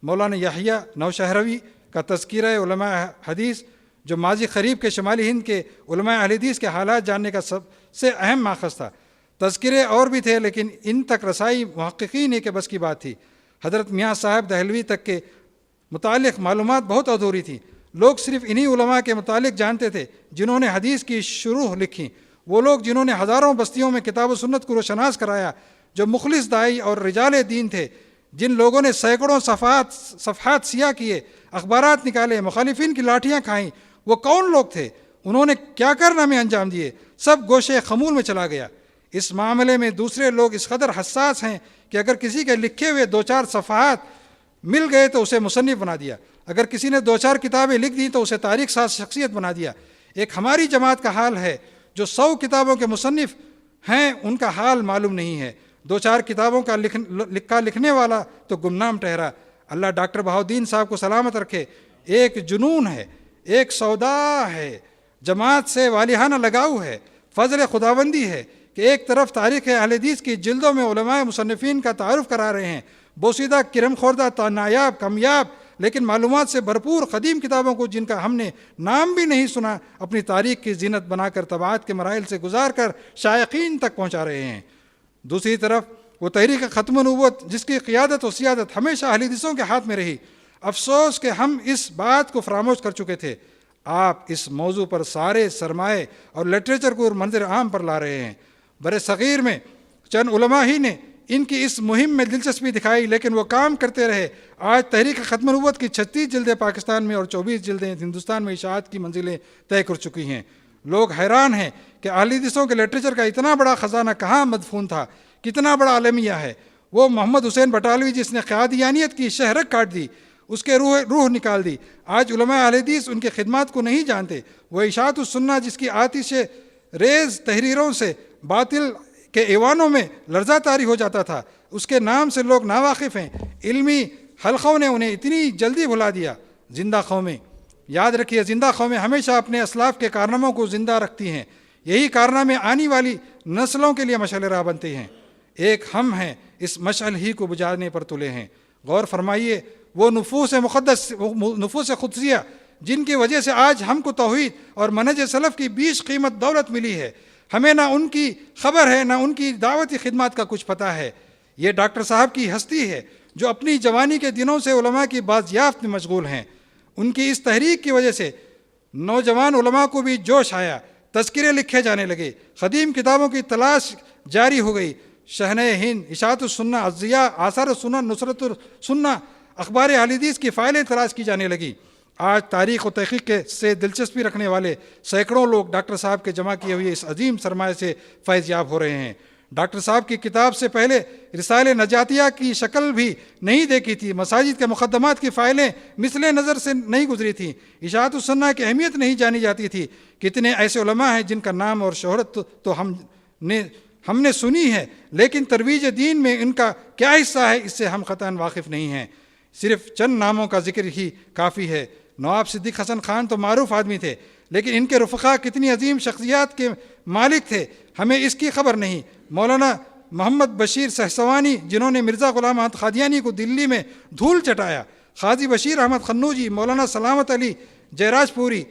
مولانا یحییٰ نوشہروی کا تذکرہ علماء حدیث جو ماضی قریب کے شمالی ہند کے علماء اہل حدیث کے حالات جاننے کا سب سے اہم ماخذ تھا۔ تذکرے اور بھی تھے لیکن ان تک رسائی محققین ہی کے بس کی بات تھی۔ حضرت میاں صاحب دہلوی تک کے متعلق معلومات بہت ادھوری تھی۔ لوگ صرف انہی علماء کے متعلق جانتے تھے جنہوں نے حدیث کی شروح لکھی، وہ لوگ جنہوں نے ہزاروں بستیوں میں کتاب و سنت کو روشناس کرایا، جو مخلص داعی اور رجال دین تھے، جن لوگوں نے سینکڑوں صفحات سیاہ کیے، اخبارات نکالے، مخالفین کی لاٹھیاں کھائیں۔ وہ کون لوگ تھے؟ انہوں نے کیا کارنامے انجام دیے؟ سب گوشے خمول میں چلا گیا۔ اس معاملے میں دوسرے لوگ اس قدر حساس ہیں کہ اگر کسی کے لکھے ہوئے 2-4 صفحات مل گئے تو اسے مصنف بنا دیا، اگر کسی نے 2-4 کتابیں لکھ دی تو اسے تاریخ ساز شخصیت بنا دیا۔ ایک ہماری جماعت کا حال ہے جو 100 کتابوں کے مصنف ہیں، ان کا حال معلوم نہیں ہے۔ 2-4 کتابوں کا لکھنے والا تو گمنام ٹھہرا۔ اللہ ڈاکٹر بہاؤالدین صاحب کو سلامت رکھے۔ ایک جنون ہے، ایک سودا ہے، جماعت سے والیانہ لگاؤ ہے، فضل خداوندی ہے کہ ایک طرف تاریخ اہل حدیث کی جلدوں میں علماء مصنفین کا تعارف کرا رہے ہیں، بوسیدہ کرم خوردہ نایاب کامیاب لیکن معلومات سے بھرپور قدیم کتابوں کو جن کا ہم نے نام بھی نہیں سنا اپنی تاریخ کی زینت بنا کر طباعت کے مراحل سے گزار کر شائقین تک پہنچا رہے ہیں۔ دوسری طرف وہ تحریک ختم نبوت جس کی قیادت و سیادت ہمیشہ اہل حدیثوں کے ہاتھ میں رہی، افسوس کہ ہم اس بات کو فراموش کر چکے تھے۔ آپ اس موضوع پر سارے سرمائے اور لٹریچر کو منظر عام پر لا رہے ہیں۔ بر صغیر میں چند علماء ہی نے ان کی اس مہم میں دلچسپی دکھائی لیکن وہ کام کرتے رہے۔ آج تحریک ختم نبوت کی 36 جلدیں پاکستان میں اور 24 جلدیں ہندوستان میں اشاعت کی منزلیں طے کر چکی ہیں۔ لوگ حیران ہیں کہ اہل حدیثوں کے لٹریچر کا اتنا بڑا خزانہ کہاں مدفون تھا، کتنا بڑا عالمیہ ہے۔ وہ محمد حسین بٹالوی جس نے قادیانیت کی شہرک کاٹ دی، اس کے روح نکال دی۔ آج علماء اہل حدیث ان کی خدمات کو نہیں جانتے۔ وہ اشاعت السنہ جس کی آتش ریز تحریروں سے باطل کے ایوانوں میں لرزہ طاری ہو جاتا تھا، اس کے نام سے لوگ ناواقف ہیں۔ علمی حلقوں نے انہیں اتنی جلدی بھلا دیا۔ زندہ قومیں، یاد رکھیے، زندہ قومیں ہمیشہ اپنے اسلاف کے کارناموں کو زندہ رکھتی ہیں۔ یہی کارنامے آنے والی نسلوں کے لیے مشعل راہ بنتے ہیں۔ ایک ہم ہیں، اس مشعل ہی کو بجھانے پر تلے ہیں۔ غور فرمائیے، وہ نفوس مقدس، نفوس قدسیہ جن کی وجہ سے آج ہم کو توحید اور منہج سلف کی بیش قیمت دولت ملی ہے، ہمیں نہ ان کی خبر ہے، نہ ان کی دعوتی خدمات کا کچھ پتہ ہے۔ یہ ڈاکٹر صاحب کی ہستی ہے جو اپنی جوانی کے دنوں سے علماء کی بازیافت میں مشغول ہیں۔ ان کی اس تحریک کی وجہ سے نوجوان علماء کو بھی جوش آیا، تذکرے لکھے جانے لگے، قدیم کتابوں کی تلاش جاری ہو گئی۔ شہنہ ہند، اشاعت السنہ، الضیاء، آثار السنہ، نصرت السنہ، اخبار اہل حدیث کی فائلیں تلاش کی جانے لگی۔ آج تاریخ و تحقیق سے دلچسپی رکھنے والے سینکڑوں لوگ ڈاکٹر صاحب کے جمع کیے ہوئے اس عظیم سرمایہ سے فیض یاب ہو رہے ہیں۔ ڈاکٹر صاحب کی کتاب سے پہلے رسالہ نجاتیہ کی شکل بھی نہیں دیکھی تھی، مساجد کے مقدمات کی فائلیں مثل نظر سے نہیں گزری تھیں، اشاعت السنہ کی اہمیت نہیں جانی جاتی تھی۔ کتنے ایسے علماء ہیں جن کا نام اور شہرت تو ہم نے سنی ہے، لیکن ترویج دین میں ان کا کیا حصہ ہے اس سے ہم قطعاً واقف نہیں ہیں۔ صرف چند ناموں کا ذکر ہی کافی ہے۔ نواب صدیق حسن خان تو معروف آدمی تھے، لیکن ان کے رفقا کتنی عظیم شخصیات کے مالک تھے ہمیں اس کی خبر نہیں۔ مولانا محمد بشیر سہسوانی، جنہوں نے مرزا غلام احمد قادیانی کو دلی میں دھول چٹایا، قاضی بشیر احمد قنوجی، مولانا سلامت علی جیراج پوری،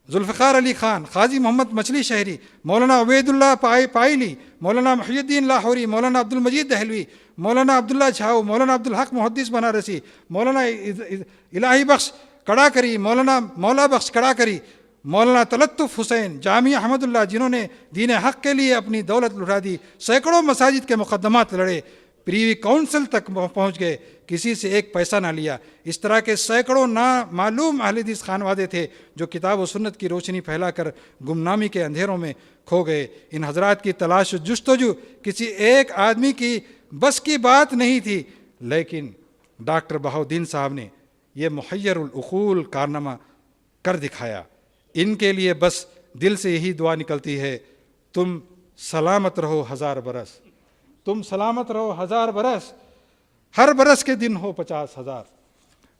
ذوالفقار علی خان، قاضی محمد مچلی شہری، مولانا عبید اللہ پائلی، مولانا محی الدین لاہوری، مولانا عبد المجید دہلوی، مولانا عبداللہ جھاؤ، مولانا عبدالحق محدث بنارسی، مولانا الہی بخش کڑاکری، مولا بخش کڑاکری، مولانا تلطف حسین، جامعہ احمد اللہ، جنہوں نے دین حق کے لیے اپنی دولت لٹا دی، سینکڑوں مساجد کے مقدمات لڑے، پریوی کونسل تک پہنچ گئے، کسی سے ایک پیسہ نہ لیا۔ اس طرح کے سینکڑوں نامعلوم اہل حدیث خانوادے تھے جو کتاب و سنت کی روشنی پھیلا کر گمنامی کے اندھیروں میں کھو گئے۔ ان حضرات کی تلاش و جستجو کسی ایک آدمی کی بس کی بات نہیں تھی، لیکن ڈاکٹر بہاؤالدین صاحب نے یہ محیر العقول کارنامہ کر دکھایا۔ ان کے لیے بس دل سے یہی دعا نکلتی ہے، تم سلامت رہو 1000 برس، تم سلامت رہو 1000 برس، ہر برس کے دن ہو 50,000۔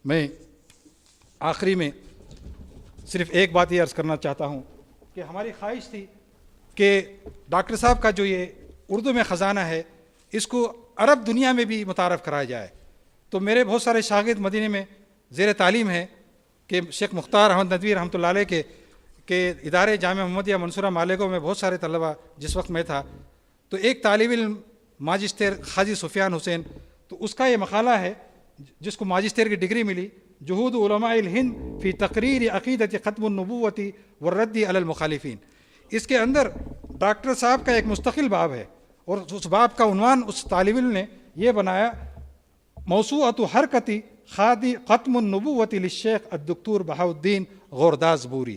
میں آخری میں صرف ایک بات یہ عرض کرنا چاہتا ہوں کہ ہماری خواہش تھی کہ ڈاکٹر صاحب کا جو یہ اردو میں خزانہ ہے اس کو عرب دنیا میں بھی متعارف کرایا جائے۔ تو میرے بہت سارے شاگرد مدینے میں زیر تعلیم ہیں کہ شیخ مختار احمد ندوی رحمۃ اللہ علیہ کے ادارے جامعہ محمدیہ منصورہ مالیگاؤں میں بہت سارے طلبہ جس وقت میں تھا، تو ایک طالب علم ماجسٹر قاضی سفیان حسین، تو اس کا یہ مقالہ ہے جس کو ماجسٹر کی ڈگری ملی، جہود علماء الہند فی تقریر عقیدت ختم النبوۃ والرد علی المخالفین۔ اس کے اندر ڈاکٹر صاحب کا ایک مستقل باب ہے، اور اس باب کا عنوان اس طالب علم نے یہ بنایا، موسوعۃ حرکتی ختم النبوۃ للشیخ الدکتور بہاؤالدین غورداس بوری۔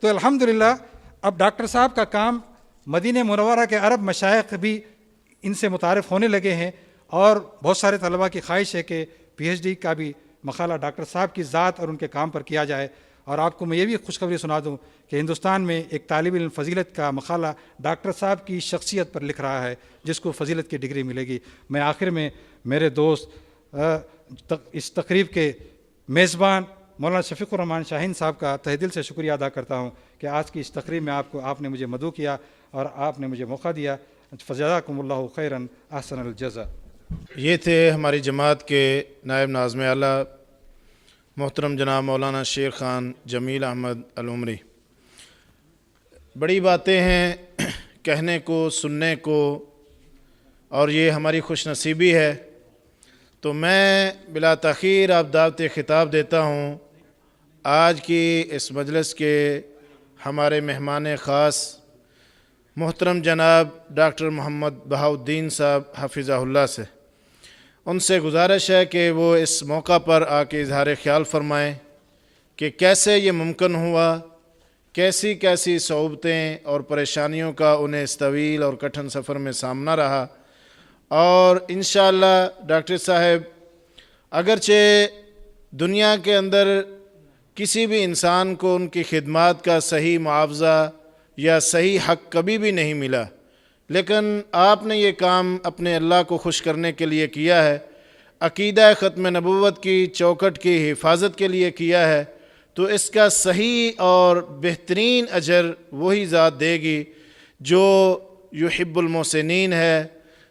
تو الحمدللہ اب ڈاکٹر صاحب کا کام مدینہ منورہ کے عرب مشائخ بھی ان سے متعارف ہونے لگے ہیں، اور بہت سارے طلباء کی خواہش ہے کہ پی ایچ ڈی کا بھی مقالہ ڈاکٹر صاحب کی ذات اور ان کے کام پر کیا جائے۔ اور آپ کو میں یہ بھی خوشخبری سنا دوں کہ ہندوستان میں ایک طالب علم فضیلت کا مقالہ ڈاکٹر صاحب کی شخصیت پر لکھ رہا ہے جس کو فضیلت کی ڈگری ملے گی۔ میں آخر میں میرے دوست اس تقریب کے میزبان مولانا شفیق الرحمان شاہین صاحب کا تہ دل سے شکریہ ادا کرتا ہوں کہ آج کی اس تقریب میں آپ نے مجھے مدعو کیا اور آپ نے مجھے موقع دیا۔ فجزاکم اللہ خیراً احسن الجزا۔ یہ تھے ہماری جماعت کے نائب ناظم اعلیٰ محترم جناب مولانا شیر خان جمیل احمد العمری۔ بڑی باتیں ہیں کہنے کو، سننے کو، اور یہ ہماری خوش نصیبی ہے۔ تو میں بلا تاخیر آپ دعوت خطاب دیتا ہوں آج کی اس مجلس کے ہمارے مہمان خاص محترم جناب ڈاکٹر محمد بہاؤالدین صاحب حفظہ اللہ سے۔ ان سے گزارش ہے کہ وہ اس موقع پر آ کے اظہار خیال فرمائیں کہ کیسے یہ ممکن ہوا، کیسی کیسی صعوبتیں اور پریشانیوں کا انہیں اس طویل اور کٹھن سفر میں سامنا رہا، اور انشاءاللہ ڈاکٹر صاحب اگرچہ دنیا کے اندر کسی بھی انسان کو ان کی خدمات کا صحیح معاوضہ یا صحیح حق کبھی بھی نہیں ملا، لیکن آپ نے یہ کام اپنے اللہ کو خوش کرنے کے لیے کیا ہے، عقیدہ ختم نبوت کی چوکٹ کی حفاظت کے لیے کیا ہے، تو اس کا صحیح اور بہترین اجر وہی ذات دے گی جو یحب المحسنین ہے،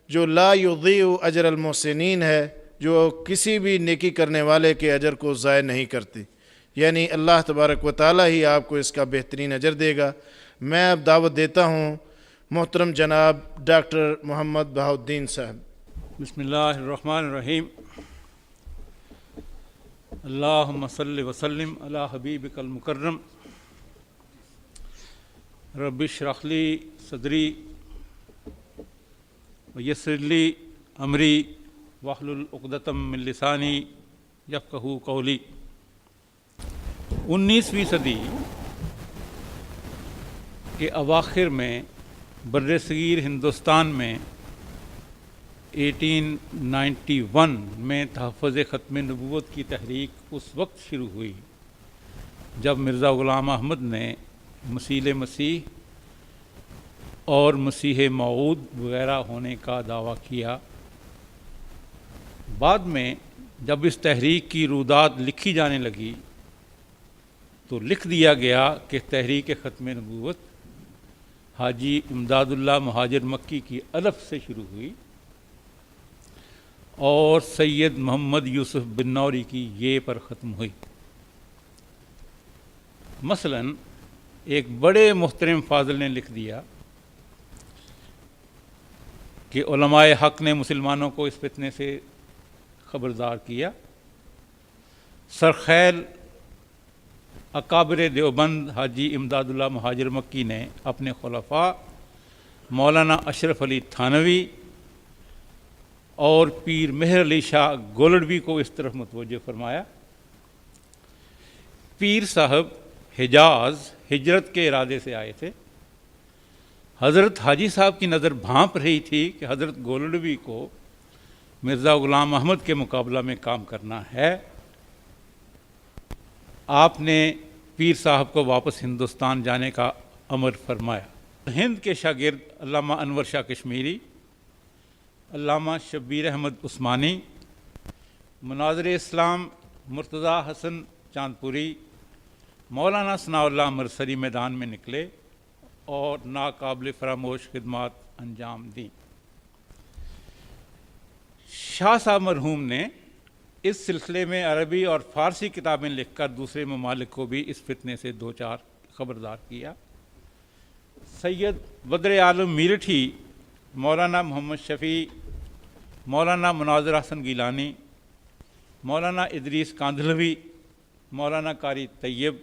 جو لا یضیع اجر المحسنین ہے، جو کسی بھی نیکی کرنے والے کے اجر کو ضائع نہیں کرتی، یعنی اللہ تبارک و تعالی ہی آپ کو اس کا بہترین اجر دے گا۔ میں اب دعوت دیتا ہوں محترم جناب ڈاکٹر محمد بہاؤالدین صاحب۔ بسم اللہ الرحمن الرحیم۔ اللہم صلی وسلم علی حبیبک المکرم رب اشرح لی صدری ویسر لی امری واحلل عقدۃ من لسانی یفقہوا قولی۔ 19ویں صدی کے اواخر میں بر صغیر ہندوستان میں 1891 میں تحفظ ختم نبوت کی تحریک اس وقت شروع ہوئی جب مرزا غلام احمد نے مسیح مسیح اور مسیح موعود وغیرہ ہونے کا دعویٰ کیا۔ بعد میں جب اس تحریک کی رودات لکھی جانے لگی تو لکھ دیا گیا کہ تحریک ختم نبوت حاجی امداد اللہ مہاجر مکی کی الف سے شروع ہوئی اور سید محمد یوسف بنوری کی یہ پر ختم ہوئی۔ مثلا ایک بڑے محترم فاضل نے لکھ دیا کہ علماء حق نے مسلمانوں کو اس فتنے سے خبردار کیا۔ سرخیل اکابر دیوبند حاجی امداد اللہ مہاجر مکی نے اپنے خلفاء مولانا اشرف علی تھانوی اور پیر مہر علی شاہ گولڑوی کو اس طرف متوجہ فرمایا۔ پیر صاحب حجاز ہجرت کے ارادے سے آئے تھے۔ حضرت حاجی صاحب کی نظر بھانپ رہی تھی کہ حضرت گولڑوی کو مرزا غلام احمد کے مقابلہ میں کام کرنا ہے۔ آپ نے پیر صاحب کو واپس ہندوستان جانے کا امر فرمایا۔ ہند کے شاگرد علامہ انور شاہ کشمیری، علامہ شبیر احمد عثمانی، مناظر اسلام مرتضیٰ حسن چاندپوری، مولانا ثناء اللہ مرسری میدان میں نکلے اور ناقابل فراموش خدمات انجام دیں۔ شاہ صاحب مرحوم نے اس سلسلے میں عربی اور فارسی کتابیں لکھ کر دوسرے ممالک کو بھی اس فتنے سے دو چار خبردار کیا۔ سید بدر عالم میرٹھی، مولانا محمد شفیع، مولانا مناظر حسن گیلانی، مولانا ادریس کاندھلوی، مولانا قاری طیب،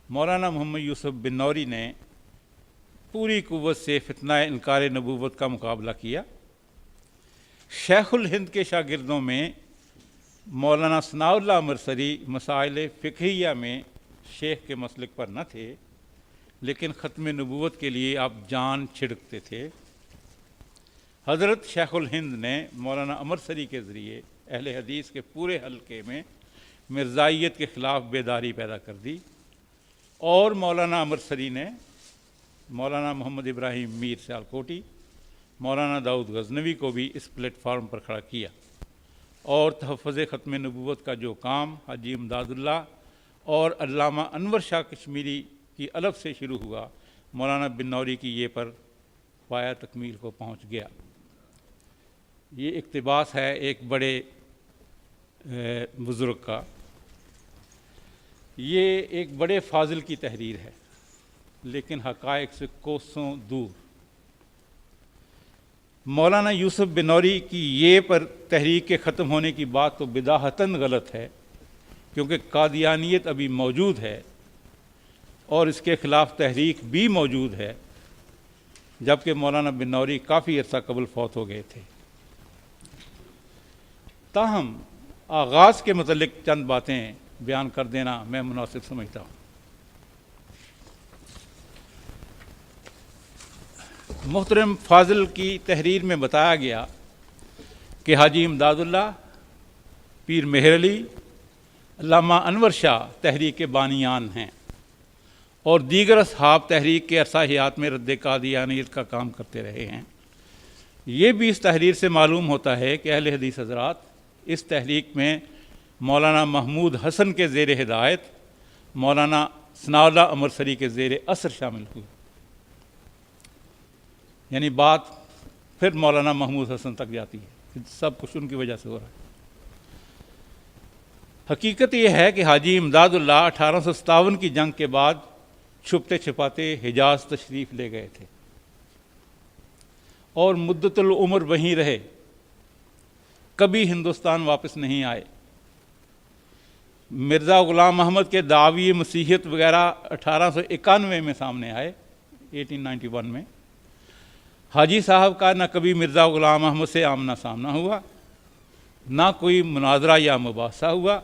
مولانا محمد یوسف بنوری نے پوری قوت سے فتنہ انکار نبوت کا مقابلہ کیا۔ شیخ الہند کے شاگردوں میں مولانا ثناء اللہ مرسری مسائل فقہیہ میں شیخ کے مسلک پر نہ تھے، لیکن ختم نبوت کے لیے آپ جان چھڑکتے تھے۔ حضرت شیخ الہند نے مولانا امرسری کے ذریعے اہل حدیث کے پورے حلقے میں مرزائیت کے خلاف بیداری پیدا کر دی، اور مولانا امرسری نے مولانا محمد ابراہیم میر سیالکوٹی، مولانا داؤد غزنوی کو بھی اس پلیٹ فارم پر کھڑا کیا، اور تحفظ ختم نبوت کا جو کام حاجی امداد اللہ اور علامہ انور شاہ کشمیری کی الف سے شروع ہوا، مولانا بنوری کی یہ پر پایا تکمیل کو پہنچ گیا۔ یہ اقتباس ہے ایک بڑے بزرگ کا۔ یہ ایک بڑے فاضل کی تحریر ہے، لیکن حقائق سے کوسوں دور۔ مولانا یوسف بنوری کی یہ پر تحریک کے ختم ہونے کی بات تو بداہتاً غلط ہے، کیونکہ قادیانیت ابھی موجود ہے اور اس کے خلاف تحریک بھی موجود ہے، جبکہ مولانا بنوری کافی عرصہ قبل فوت ہو گئے تھے۔ تاہم آغاز کے متعلق چند باتیں بیان کر دینا میں مناسب سمجھتا ہوں۔ محترم فاضل کی تحریر میں بتایا گیا کہ حاجی امداد اللہ، پیر مہر علی علامہ انور شاہ تحریک کے بانیان ہیں اور دیگر اصحاب تحریک کے عرصہ حیات میں رد قادیانیت کا کام کرتے رہے ہیں۔ یہ بھی اس تحریر سے معلوم ہوتا ہے کہ اہل حدیث حضرات اس تحریک میں مولانا محمود حسن کے زیر ہدایت مولانا ثناء اللہ امرسری کے زیر اثر شامل ہوئے، یعنی بات پھر مولانا محمود حسن تک جاتی ہے، سب کچھ ان کی وجہ سے ہو رہا ہے۔ حقیقت یہ ہے کہ حاجی امداد اللہ 1857 کی جنگ کے بعد چھپتے چھپاتے حجاز تشریف لے گئے تھے اور مدت العمر وہیں رہے، کبھی ہندوستان واپس نہیں آئے۔ مرزا غلام محمد کے دعوی مسیحیت وغیرہ 1891 میں سامنے آئے، 1891 میں۔ حاجی صاحب کا نہ کبھی مرزا غلام محمد سے آمنا سامنا ہوا، نہ کوئی مناظرہ یا مباحثہ ہوا،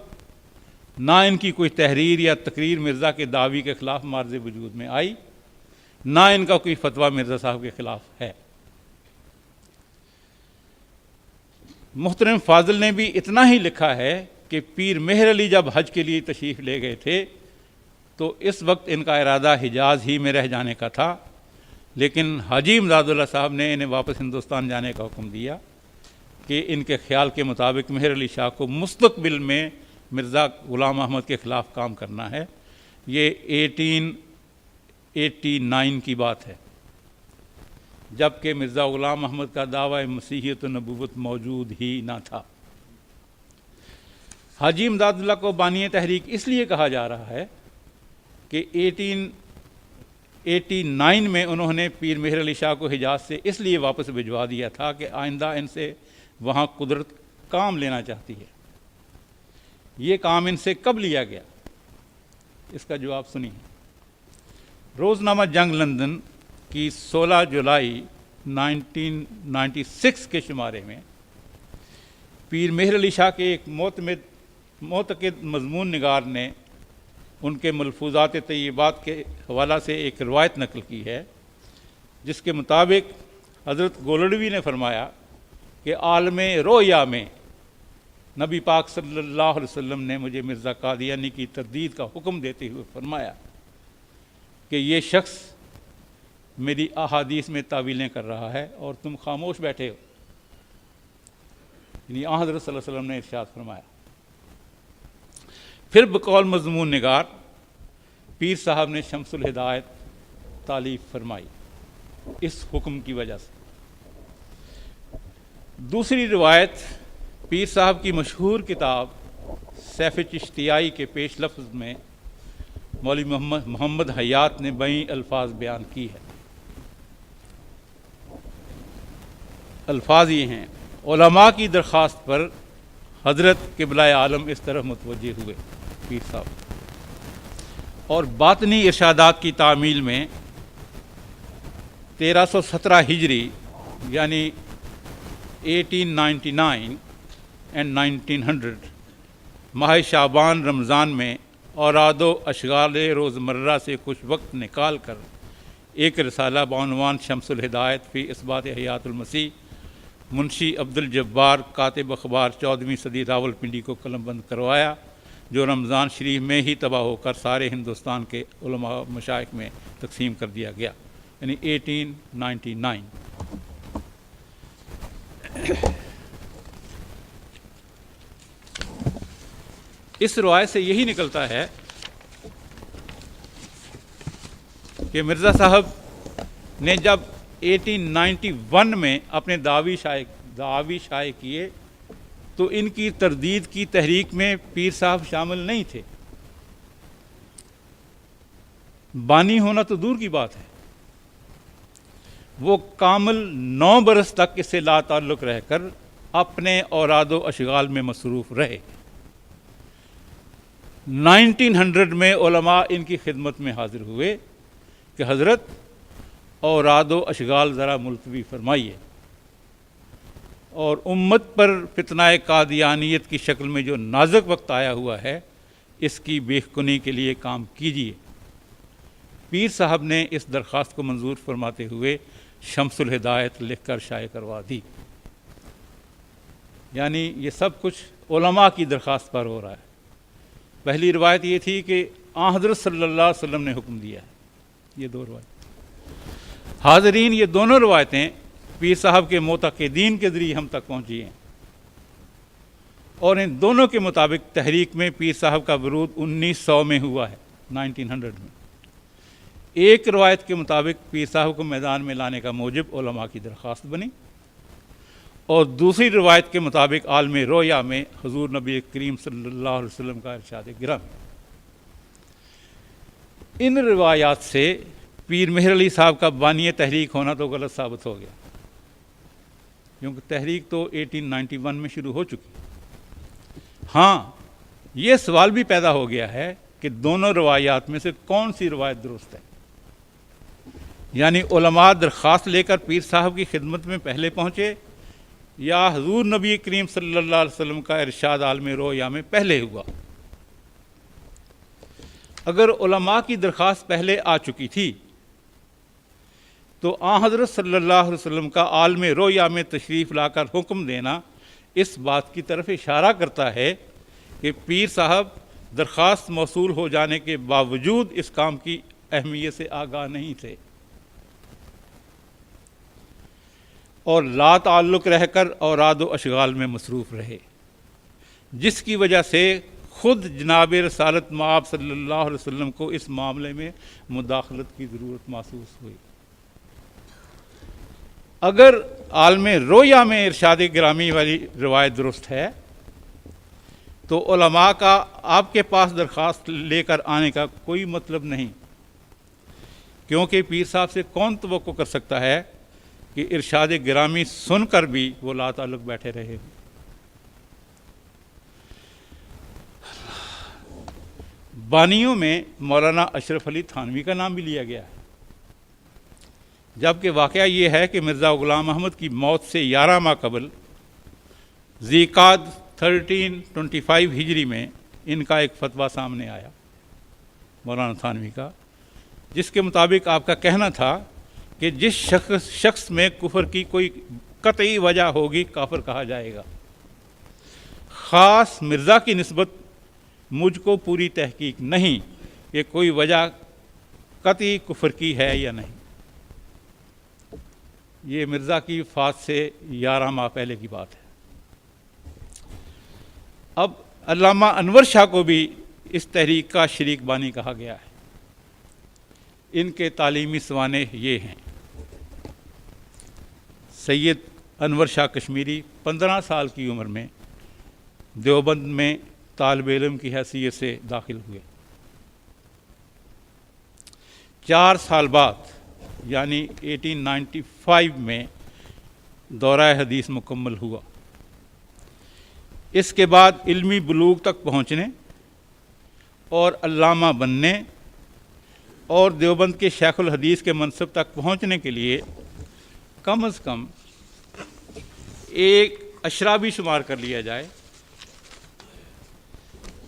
نہ ان کی کوئی تحریر یا تقریر مرزا کے دعوی کے خلاف مارز وجود میں آئی، نہ ان کا کوئی فتویٰ مرزا صاحب کے خلاف ہے۔ محترم فاضل نے بھی اتنا ہی لکھا ہے کہ پیر مہر علی جب حج کے لیے تشریف لے گئے تھے تو اس وقت ان کا ارادہ حجاز ہی میں رہ جانے کا تھا، لیکن حاجی امداد اللہ صاحب نے انہیں واپس ہندوستان جانے کا حکم دیا کہ ان کے خیال کے مطابق مہر علی شاہ کو مستقبل میں مرزا غلام احمد کے خلاف کام کرنا ہے۔ یہ 1889 کی بات ہے، جبکہ مرزا غلام احمد کا دعویٰ مسیحیت و نبوت موجود ہی نہ تھا۔ حاجی امداد اللہ کو بانی تحریک اس لیے کہا جا رہا ہے کہ 1889 میں انہوں نے پیر مہر علی شاہ کو حجاز سے اس لیے واپس بھجوا دیا تھا کہ آئندہ ان سے وہاں قدرت کام لینا چاہتی ہے۔ یہ کام ان سے کب لیا گیا؟ اس کا جواب سنیے۔ روزنامہ جنگ لندن کی 16 جولائی 1996 کے شمارے میں پیر مہر علی شاہ کے ایک معتقد مضمون نگار نے ان کے ملفوظات طیبات کے حوالہ سے ایک روایت نقل کی ہے، جس کے مطابق حضرت گولڑوی نے فرمایا کہ عالم رویا میں نبی پاک صلی اللہ علیہ وسلم نے مجھے مرزا قادیانی کی تردید کا حکم دیتے ہوئے فرمایا کہ یہ شخص میری احادیث میں تعویلیں کر رہا ہے اور تم خاموش بیٹھے ہو۔ یعنی آن حضرت صلی اللہ علیہ وسلم نے ارشاد فرمایا۔ پھر بقول مضمون نگار پیر صاحب نے شمس الہدایت تالیف فرمائی اس حکم کی وجہ سے۔ دوسری روایت پیر صاحب کی مشہور کتاب سیف چشتیائی کے پیش لفظ میں مولوی محمد حیات نے بئی الفاظ بیان کی ہے۔ الفاظ یہ ہیں: علماء کی درخواست پر حضرت قبلہ عالم اس طرح متوجہ ہوئے پیر صاحب، اور باطنی ارشادات کی تعمیل میں 1317 ہجری یعنی 1899 اینڈ 1900 ماہ شعبان رمضان میں اوراد و اشغال روزمرہ سے کچھ وقت نکال کر ایک رسالہ بعنوان شمس الہدایت فی اثبات حیات المسیح منشی عبد الجبار کاتب اخبار 14ویں صدی راولپنڈی کو قلم بند کروایا، جو رمضان شریف میں ہی تباہ ہو کر سارے ہندوستان کے علماء مشائخ میں تقسیم کر دیا گیا، یعنی 1899۔ اس روایت سے یہی نکلتا ہے کہ مرزا صاحب نے جب 1891 میں اپنے دعوی شائع کیے تو ان کی تردید کی تحریک میں پیر صاحب شامل نہیں تھے۔ بانی ہونا تو دور کی بات ہے، وہ کامل 9 برس تک اس سے لا تعلق رہ کر اپنے اوراد و اشغال میں مصروف رہے۔ 1900 میں علماء ان کی خدمت میں حاضر ہوئے کہ حضرت اوراد و اشغال ذرا ملتوی فرمائیے، اور امت پر فتنہ قادیانیت کی شکل میں جو نازک وقت آیا ہوا ہے اس کی بیخ-کنی کے لیے کام کیجیے۔ پیر صاحب نے اس درخواست کو منظور فرماتے ہوئے شمس الہدایت لکھ کر شائع کروا دی۔ یعنی یہ سب کچھ علماء کی درخواست پر ہو رہا ہے۔ پہلی روایت یہ تھی کہ آن حضرت صلی اللہ علیہ وسلم نے حکم دیا ہے. یہ دو روایت حاضرین، یہ دونوں روایتیں پیر صاحب کے معتقدین کے ذریعے ہم تک پہنچی ہیں، اور ان دونوں کے مطابق تحریک میں پیر صاحب کا ورود 1900 میں ہوا ہے، 1900 میں. ایک روایت کے مطابق پیر صاحب کو میدان میں لانے کا موجب علماء کی درخواست بنی، اور دوسری روایت کے مطابق عالم رویا میں حضور نبی کریم صلی اللہ علیہ وسلم کا ارشاد گرامی. ان روایات سے پیر مہر علی صاحب کا بانی تحریک ہونا تو غلط ثابت ہو گیا، کیونکہ تحریک تو 1891 میں شروع ہو چکی. ہاں، یہ سوال بھی پیدا ہو گیا ہے کہ دونوں روایات میں سے کون سی روایت درست ہے، یعنی علماء درخواست لے کر پیر صاحب کی خدمت میں پہلے پہنچے، یا حضور نبی کریم صلی اللہ علیہ وسلم کا ارشاد عالم رویا میں پہلے ہوا. اگر علماء کی درخواست پہلے آ چکی تھی تو آن حضرت صلی اللہ علیہ وسلم کا عالم رویا میں تشریف لا کر حکم دینا اس بات کی طرف اشارہ کرتا ہے کہ پیر صاحب درخواست موصول ہو جانے کے باوجود اس کام کی اہمیت سے آگاہ نہیں تھے، اور لا تعلق رہ کر اوراد و اشغال میں مصروف رہے، جس کی وجہ سے خود جناب رسالت مآب صلی اللہ علیہ وسلم کو اس معاملے میں مداخلت کی ضرورت محسوس ہوئی. اگر عالم رویا میں ارشاد گرامی والی روایت درست ہے تو علماء کا آپ کے پاس درخواست لے کر آنے کا کوئی مطلب نہیں، کیونکہ پیر صاحب سے کون توقع کر سکتا ہے کہ ارشاد گرامی سن کر بھی وہ لا تعلق بیٹھے رہے. بانیوں میں مولانا اشرف علی تھانوی کا نام بھی لیا گیا ہے، جبکہ واقعہ یہ ہے کہ مرزا غلام احمد کی موت سے 11 ماہ قبل ذیقعد 1325 ہجری میں ان کا ایک فتویٰ سامنے آیا مولانا تھانوی کا، جس کے مطابق آپ کا کہنا تھا کہ جس شخص میں کفر کی کوئی قطعی وجہ ہوگی کافر کہا جائے گا. خاص مرزا کی نسبت مجھ کو پوری تحقیق نہیں کہ کوئی وجہ قطعی کفر کی ہے یا نہیں. یہ مرزا کی وفات سے 11 ماہ پہلے کی بات ہے. اب علامہ انور شاہ کو بھی اس تحریک کا شریک بانی کہا گیا ہے. ان کے تعلیمی سوانح یہ ہیں: سید انور شاہ کشمیری 15 سال کی عمر میں دیوبند میں طالب علم کی حیثیت سے داخل ہوئے. 4 سال بعد یعنی 1895 میں دورہ حدیث مکمل ہوا. اس کے بعد علمی بلوغ تک پہنچنے اور علامہ بننے اور دیوبند کے شیخ الحدیث کے منصب تک پہنچنے کے لیے کم از کم ایک اشرا بھی شمار کر لیا جائے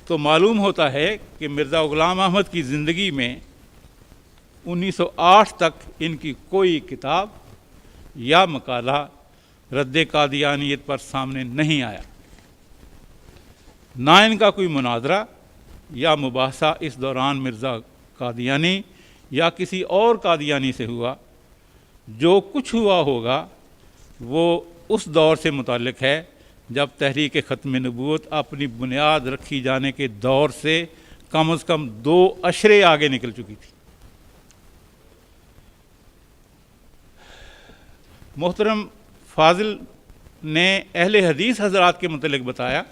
تو معلوم ہوتا ہے کہ مرزا غلام احمد کی زندگی میں 1908 تک ان کی کوئی کتاب یا مقالہ رد قادیانیت پر سامنے نہیں آیا، نہ ان کا کوئی مناظرہ یا مباحثہ اس دوران مرزا قادیانی یا کسی اور قادیانی سے ہوا. جو کچھ ہوا ہوگا وہ اس دور سے متعلق ہے جب تحریک ختم نبوت اپنی بنیاد رکھی جانے کے دور سے کم از کم 2 اشرے آگے نکل چکی تھی. محترم فاضل نے اہل حدیث حضرات کے متعلق بتایا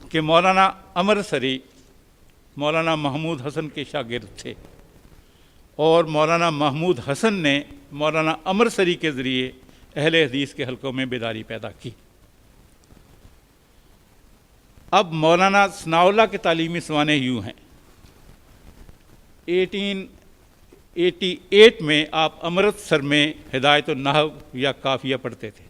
کہ مولانا امر سری مولانا محمود حسن کے شاگرد تھے، اور مولانا محمود حسن نے مولانا امر سری کے ذریعے اہل حدیث کے حلقوں میں بیداری پیدا کی. اب مولانا ثناء اللہ کے تعلیمی سوانح یوں ہیں: 1888 میں آپ امرتسر میں ہدایت النحو یا کافیہ پڑھتے تھے.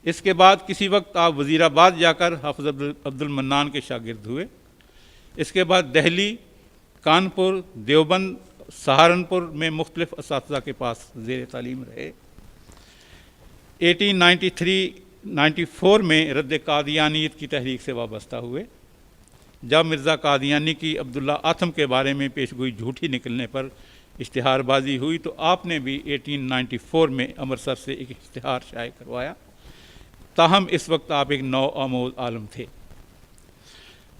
اس کے بعد کسی وقت آپ وزیر آباد جا کر حافظ عبد المنان کے شاگرد ہوئے. اس کے بعد دہلی، کانپور، دیوبند، سہارنپور میں مختلف اساتذہ کے پاس زیر تعلیم رہے. 1893-94 میں رد قادیانیت کی تحریک سے وابستہ ہوئے۔ جب مرزا قادیانی کی عبداللہ آتم کے بارے میں پیشگوئی جھوٹی نکلنے پر اشتہار بازی ہوئی تو آپ نے بھی 1894 میں امرتسر سے ایک اشتہار شائع کروایا، تاہم اس وقت آپ ایک نو آموز عالم تھے۔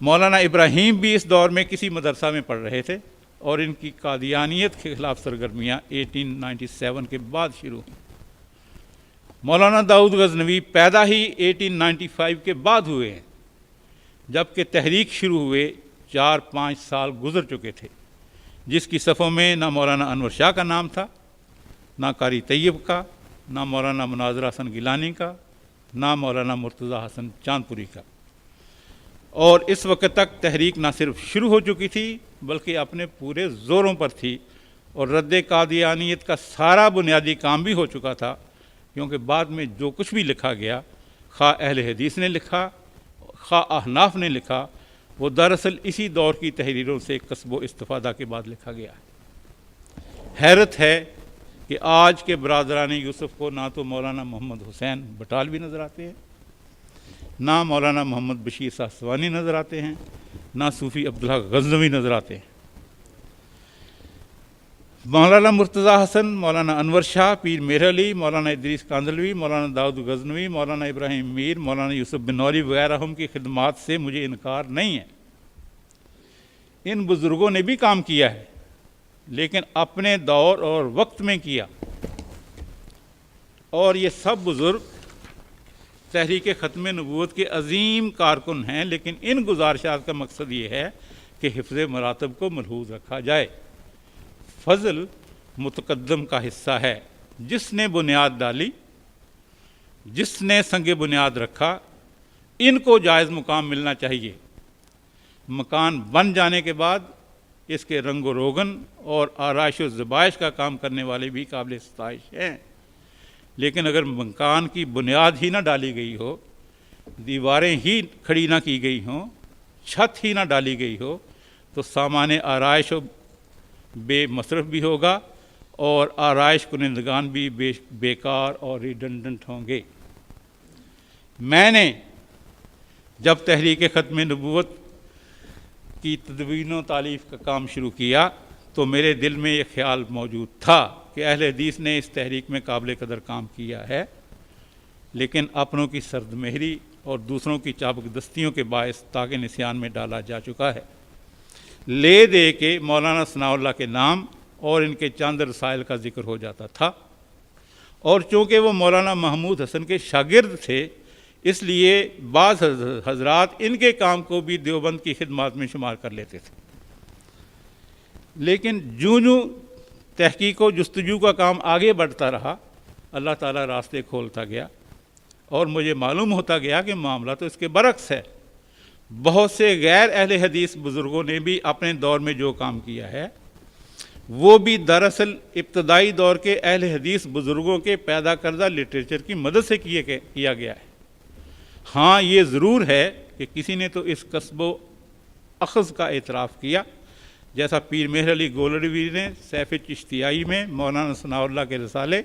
مولانا ابراہیم بھی اس دور میں کسی مدرسہ میں پڑھ رہے تھے اور ان کی قادیانیت کے خلاف سرگرمیاں 1897 کے بعد شروع ہوئیں۔ مولانا داؤد غزنوی پیدا ہی 1895 کے بعد ہوئے ہیں، جبکہ تحریک شروع ہوئے 4-5 سال گزر چکے تھے، جس کی صفوں میں نہ مولانا انور شاہ کا نام تھا، نہ قاری طیب کا، نہ مولانا مناظر حسن گیلانی کا، نہ مولانا مرتضیٰ حسن چاندپوری کا۔ اور اس وقت تک تحریک نہ صرف شروع ہو چکی تھی بلکہ اپنے پورے زوروں پر تھی، اور رد قادیانیت کا سارا بنیادی کام بھی ہو چکا تھا، کیونکہ بعد میں جو کچھ بھی لکھا گیا، خواہ اہل حدیث نے لکھا خواہ احناف نے لکھا، وہ دراصل اسی دور کی تحریروں سے کسب و استفادہ کے بعد لکھا گیا ہے۔ حیرت ہے کہ آج کے برادران یوسف کو نہ تو مولانا محمد حسین بٹالوی نظر آتے ہیں، نہ مولانا محمد بشیر ساسوانی نظر آتے ہیں، نہ صوفی عبدالحق غزنوی نظر آتے ہیں۔ مولانا مرتضیٰ حسن، مولانا انور شاہ، پیر مہر علی، مولانا ادریس کاندھلوی، مولانا داؤد غزنوی، مولانا ابراہیم میر، مولانا یوسف بن نوری وغیرہ ہم کی خدمات سے مجھے انکار نہیں ہے۔ ان بزرگوں نے بھی کام کیا ہے، لیکن اپنے دور اور وقت میں کیا، اور یہ سب بزرگ تحریک ختم نبوت کے عظیم کارکن ہیں، لیکن ان گزارشات کا مقصد یہ ہے کہ حفظ مراتب کو ملحوظ رکھا جائے۔ فضل متقدم کا حصہ ہے، جس نے بنیاد ڈالی، جس نے سنگ بنیاد رکھا، ان کو جائز مقام ملنا چاہیے۔ مکان بن جانے کے بعد اس کے رنگ و روغن اور آرائش و زبائش کا کام کرنے والے بھی قابل ستائش ہیں، لیکن اگر مکان کی بنیاد ہی نہ ڈالی گئی ہو، دیواریں ہی کھڑی نہ کی گئی ہوں، چھت ہی نہ ڈالی گئی ہو، تو سامان آرائش و بے مصرف بھی ہوگا اور آرائش کنندگان بھی بیکار اور ریڈنڈنٹ ہوں گے۔ میں نے جب تحریک ختم نبوت کی تدوین و تالیف کا کام شروع کیا تو میرے دل میں یہ خیال موجود تھا کہ اہل حدیث نے اس تحریک میں قابل قدر کام کیا ہے، لیکن اپنوں کی سرد مہری اور دوسروں کی چابک دستیوں کے باعث طاق نسیان میں ڈالا جا چکا ہے۔ لے دے کے مولانا ثناء اللہ کے نام اور ان کے چند رسائل کا ذکر ہو جاتا تھا، اور چونکہ وہ مولانا محمود حسن کے شاگرد تھے، اس لیے بعض حضرات ان کے کام کو بھی دیوبند کی خدمات میں شمار کر لیتے تھے۔ لیکن جوں تحقیق و جستجو کا کام آگے بڑھتا رہا، اللہ تعالیٰ راستے کھولتا گیا، اور مجھے معلوم ہوتا گیا کہ معاملہ تو اس کے برعکس ہے۔ بہت سے غیر اہل حدیث بزرگوں نے بھی اپنے دور میں جو کام کیا ہے، وہ بھی دراصل ابتدائی دور کے اہل حدیث بزرگوں کے پیدا کردہ لٹریچر کی مدد سے کیا گیا ہے۔ ہاں، یہ ضرور ہے کہ کسی نے تو اس کسب و اخذ کا اعتراف کیا، جیسا پیر مہر علی گولڑوی نے سیف چشتیائی میں مولانا ثناء اللہ کے رسالے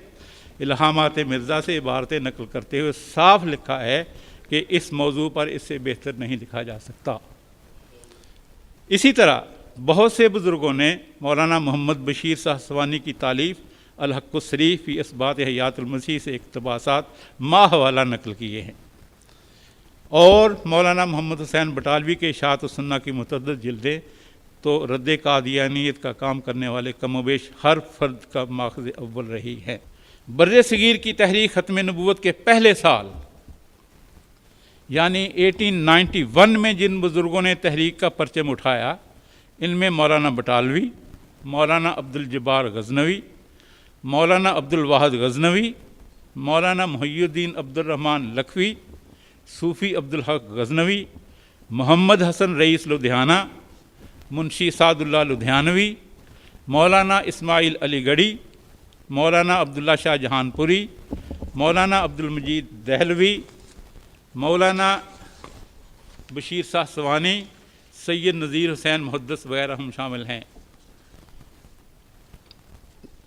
الہامات مرزا سے عبارتیں نقل کرتے ہوئے صاف لکھا ہے کہ اس موضوع پر اس سے بہتر نہیں لکھا جا سکتا۔ اسی طرح بہت سے بزرگوں نے مولانا محمد بشیر ساسوانی کی تالیف الحق الصریح فی اثبات حیات المسیح سے اقتباسات حوالہ نقل کیے ہیں، اور مولانا محمد حسین بٹالوی کے اشاعت و سنہ کی متعدد جلدیں تو رد قادیانیت کا کام کرنے والے کم و بیش ہر فرد کا ماخذ اول رہی ہے۔ بر صغیر کی تحریک ختم نبوت کے پہلے سال یعنی 1891 میں جن بزرگوں نے تحریک کا پرچم اٹھایا، ان میں مولانا بٹالوی، مولانا عبدالجبار غزنوی، مولانا عبدالواحد غزنوی، مولانا محی الدین عبدالرحمن لکھوی، صوفی عبدالحق غزنوی، محمد حسن رئیس لدھیانہ، منشی سعد اللہ لدھیانوی، مولانا اسماعیل علی گڑھی، مولانا عبداللہ شاہ جہان پوری، مولانا عبدالمجید دہلوی، مولانا بشیر ساسوانی، سید نذیر حسین محدث وغیرہ ہم شامل ہیں۔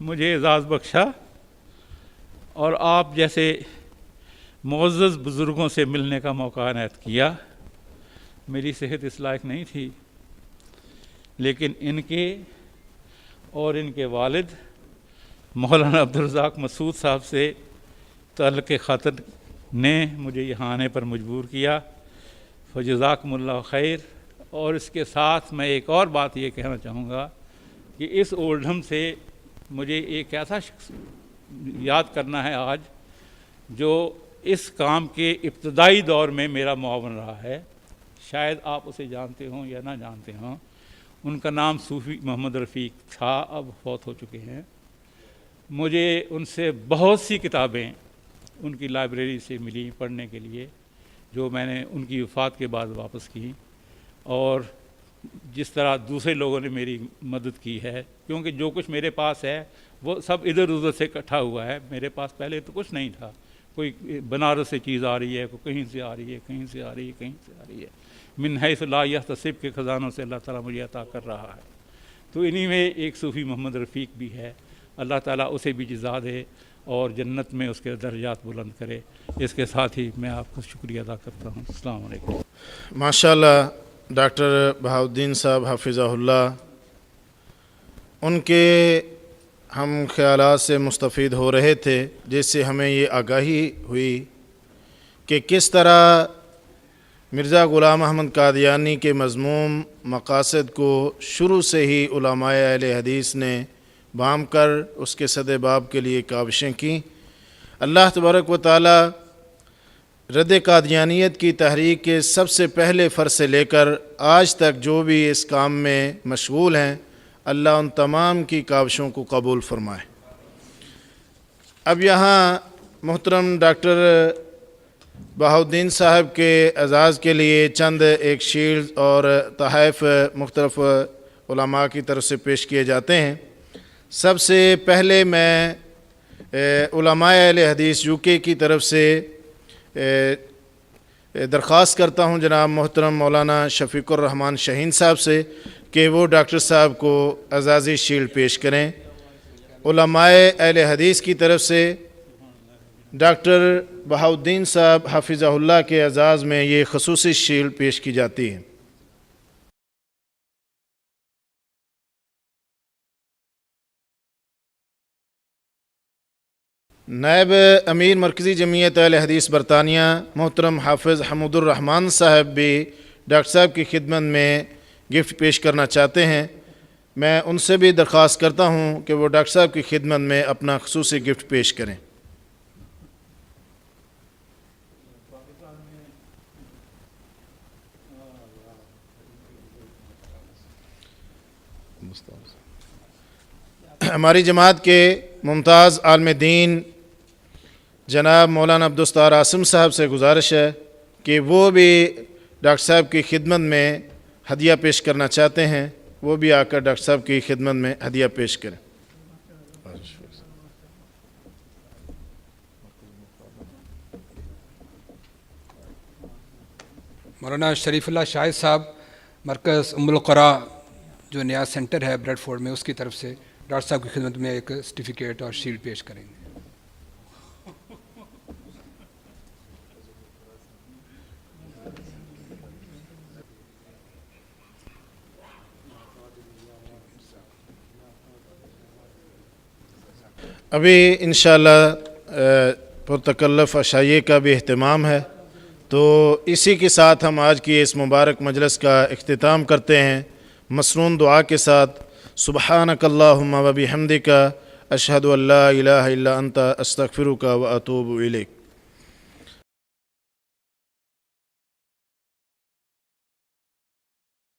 مجھے اعزاز بخشا اور آپ جیسے معزز بزرگوں سے ملنے کا موقع عنایت کیا۔ میری صحت اس لائق نہیں تھی، لیکن ان کے اور ان کے والد مولانا عبدالرزاق مسعود صاحب سے تعلق کے خاطر نے مجھے یہاں آنے پر مجبور کیا، فجزاکم اللہ خیر۔ اور اس کے ساتھ میں ایک اور بات یہ کہنا چاہوں گا کہ اس اولڈھم سے مجھے ایک ایسا شخص یاد کرنا ہے آج جو اس کام کے ابتدائی دور میں میرا معاون رہا ہے، شاید آپ اسے جانتے ہوں یا نہ جانتے ہوں۔ ان کا نام صوفی محمد رفیق تھا، اب فوت ہو چکے ہیں۔ مجھے ان سے بہت سی کتابیں ان کی لائبریری سے ملی پڑھنے کے لیے، جو میں نے ان کی وفات کے بعد واپس کی، اور جس طرح دوسرے لوگوں نے میری مدد کی ہے، کیونکہ جو کچھ میرے پاس ہے وہ سب ادھر ادھر سے اکٹھا ہوا ہے۔ میرے پاس پہلے تو کچھ نہیں تھا، کوئی بنارس سے چیز آ رہی ہے، کوئی کہیں سے آ رہی ہے، کہیں سے آ رہی ہے، کہیں سے آ رہی ہے، من حیث لا یحتسب کے خزانوں سے اللہ تعالیٰ مجھے عطا کر رہا ہے۔ تو انہی میں ایک صوفی محمد رفیق بھی ہے، اللہ تعالیٰ اسے بھی جزا دے اور جنت میں اس کے درجات بلند کرے۔ اس کے ساتھ ہی میں آپ کو شکریہ ادا کرتا ہوں۔ السلام علیکم۔ ماشاءاللہ ڈاکٹر بہاؤالدین صاحب حفظہ اللہ، ان کے ہم خیالات سے مستفید ہو رہے تھے، جس سے ہمیں یہ آگاہی ہوئی کہ کس طرح مرزا غلام احمد قادیانی کے مذموم مقاصد کو شروع سے ہی علماء اہل حدیث نے بام کر اس کے صد باب کے لیے کاوشیں کیں۔ اللہ تبارک و تعالی رد قادیانیت کی تحریک کے سب سے پہلے فرض سے لے کر آج تک جو بھی اس کام میں مشغول ہیں، اللہ ان تمام کی کاوشوں کو قبول فرمائے۔ اب یہاں محترم ڈاکٹر بہاؤالدین صاحب کے اعزاز کے لیے چند ایک شیلڈ اور تحائف مختلف علماء کی طرف سے پیش کیے جاتے ہیں۔ سب سے پہلے میں علماء اہل حدیث UK کی طرف سے درخواست کرتا ہوں جناب محترم مولانا شفیق الرحمان شاہین صاحب سے کہ وہ ڈاکٹر صاحب کو اعزازی شیلڈ پیش کریں۔ علماء اہل حدیث کی طرف سے ڈاکٹر بہاؤالدین صاحب حفظہ اللہ کے اعزاز میں یہ خصوصی شیلڈ پیش کی جاتی ہے۔ نائب امیر مرکزی جمعیت اہل حدیث برطانیہ محترم حافظ حمود الرحمان صاحب بھی ڈاکٹر صاحب کی خدمت میں گفٹ پیش کرنا چاہتے ہیں۔ میں ان سے بھی درخواست کرتا ہوں کہ وہ ڈاکٹر صاحب کی خدمت میں اپنا خصوصی گفٹ پیش کریں۔ ہماری جماعت کے ممتاز عالم دین جناب مولانا عبدالستار عاصم صاحب سے گزارش ہے کہ وہ بھی ڈاکٹر صاحب کی خدمت میں ہدیہ پیش کرنا چاہتے ہیں، وہ بھی آ کر ڈاکٹر صاحب کی خدمت میں ہدیہ پیش کریں۔ مولانا شریف اللہ شاہد صاحب مرکز ام القرا جو نیا سینٹر ہے بریڈ فورڈ میں، اس کی طرف سے ڈاکٹر صاحب کی خدمت میں ایک سرٹیفکیٹ اور شیلڈ پیش کریں گے۔ ابھی انشاءاللہ پرتکلف عشائیے کا بھی اہتمام ہے، تو اسی کے ساتھ ہم آج کی اس مبارک مجلس کا اختتام کرتے ہیں مسنون دعا کے ساتھ۔ سبحانک اللہم و بحمدک اشہد ان لا الہ الا انت استغفرک و اتوب الیک۔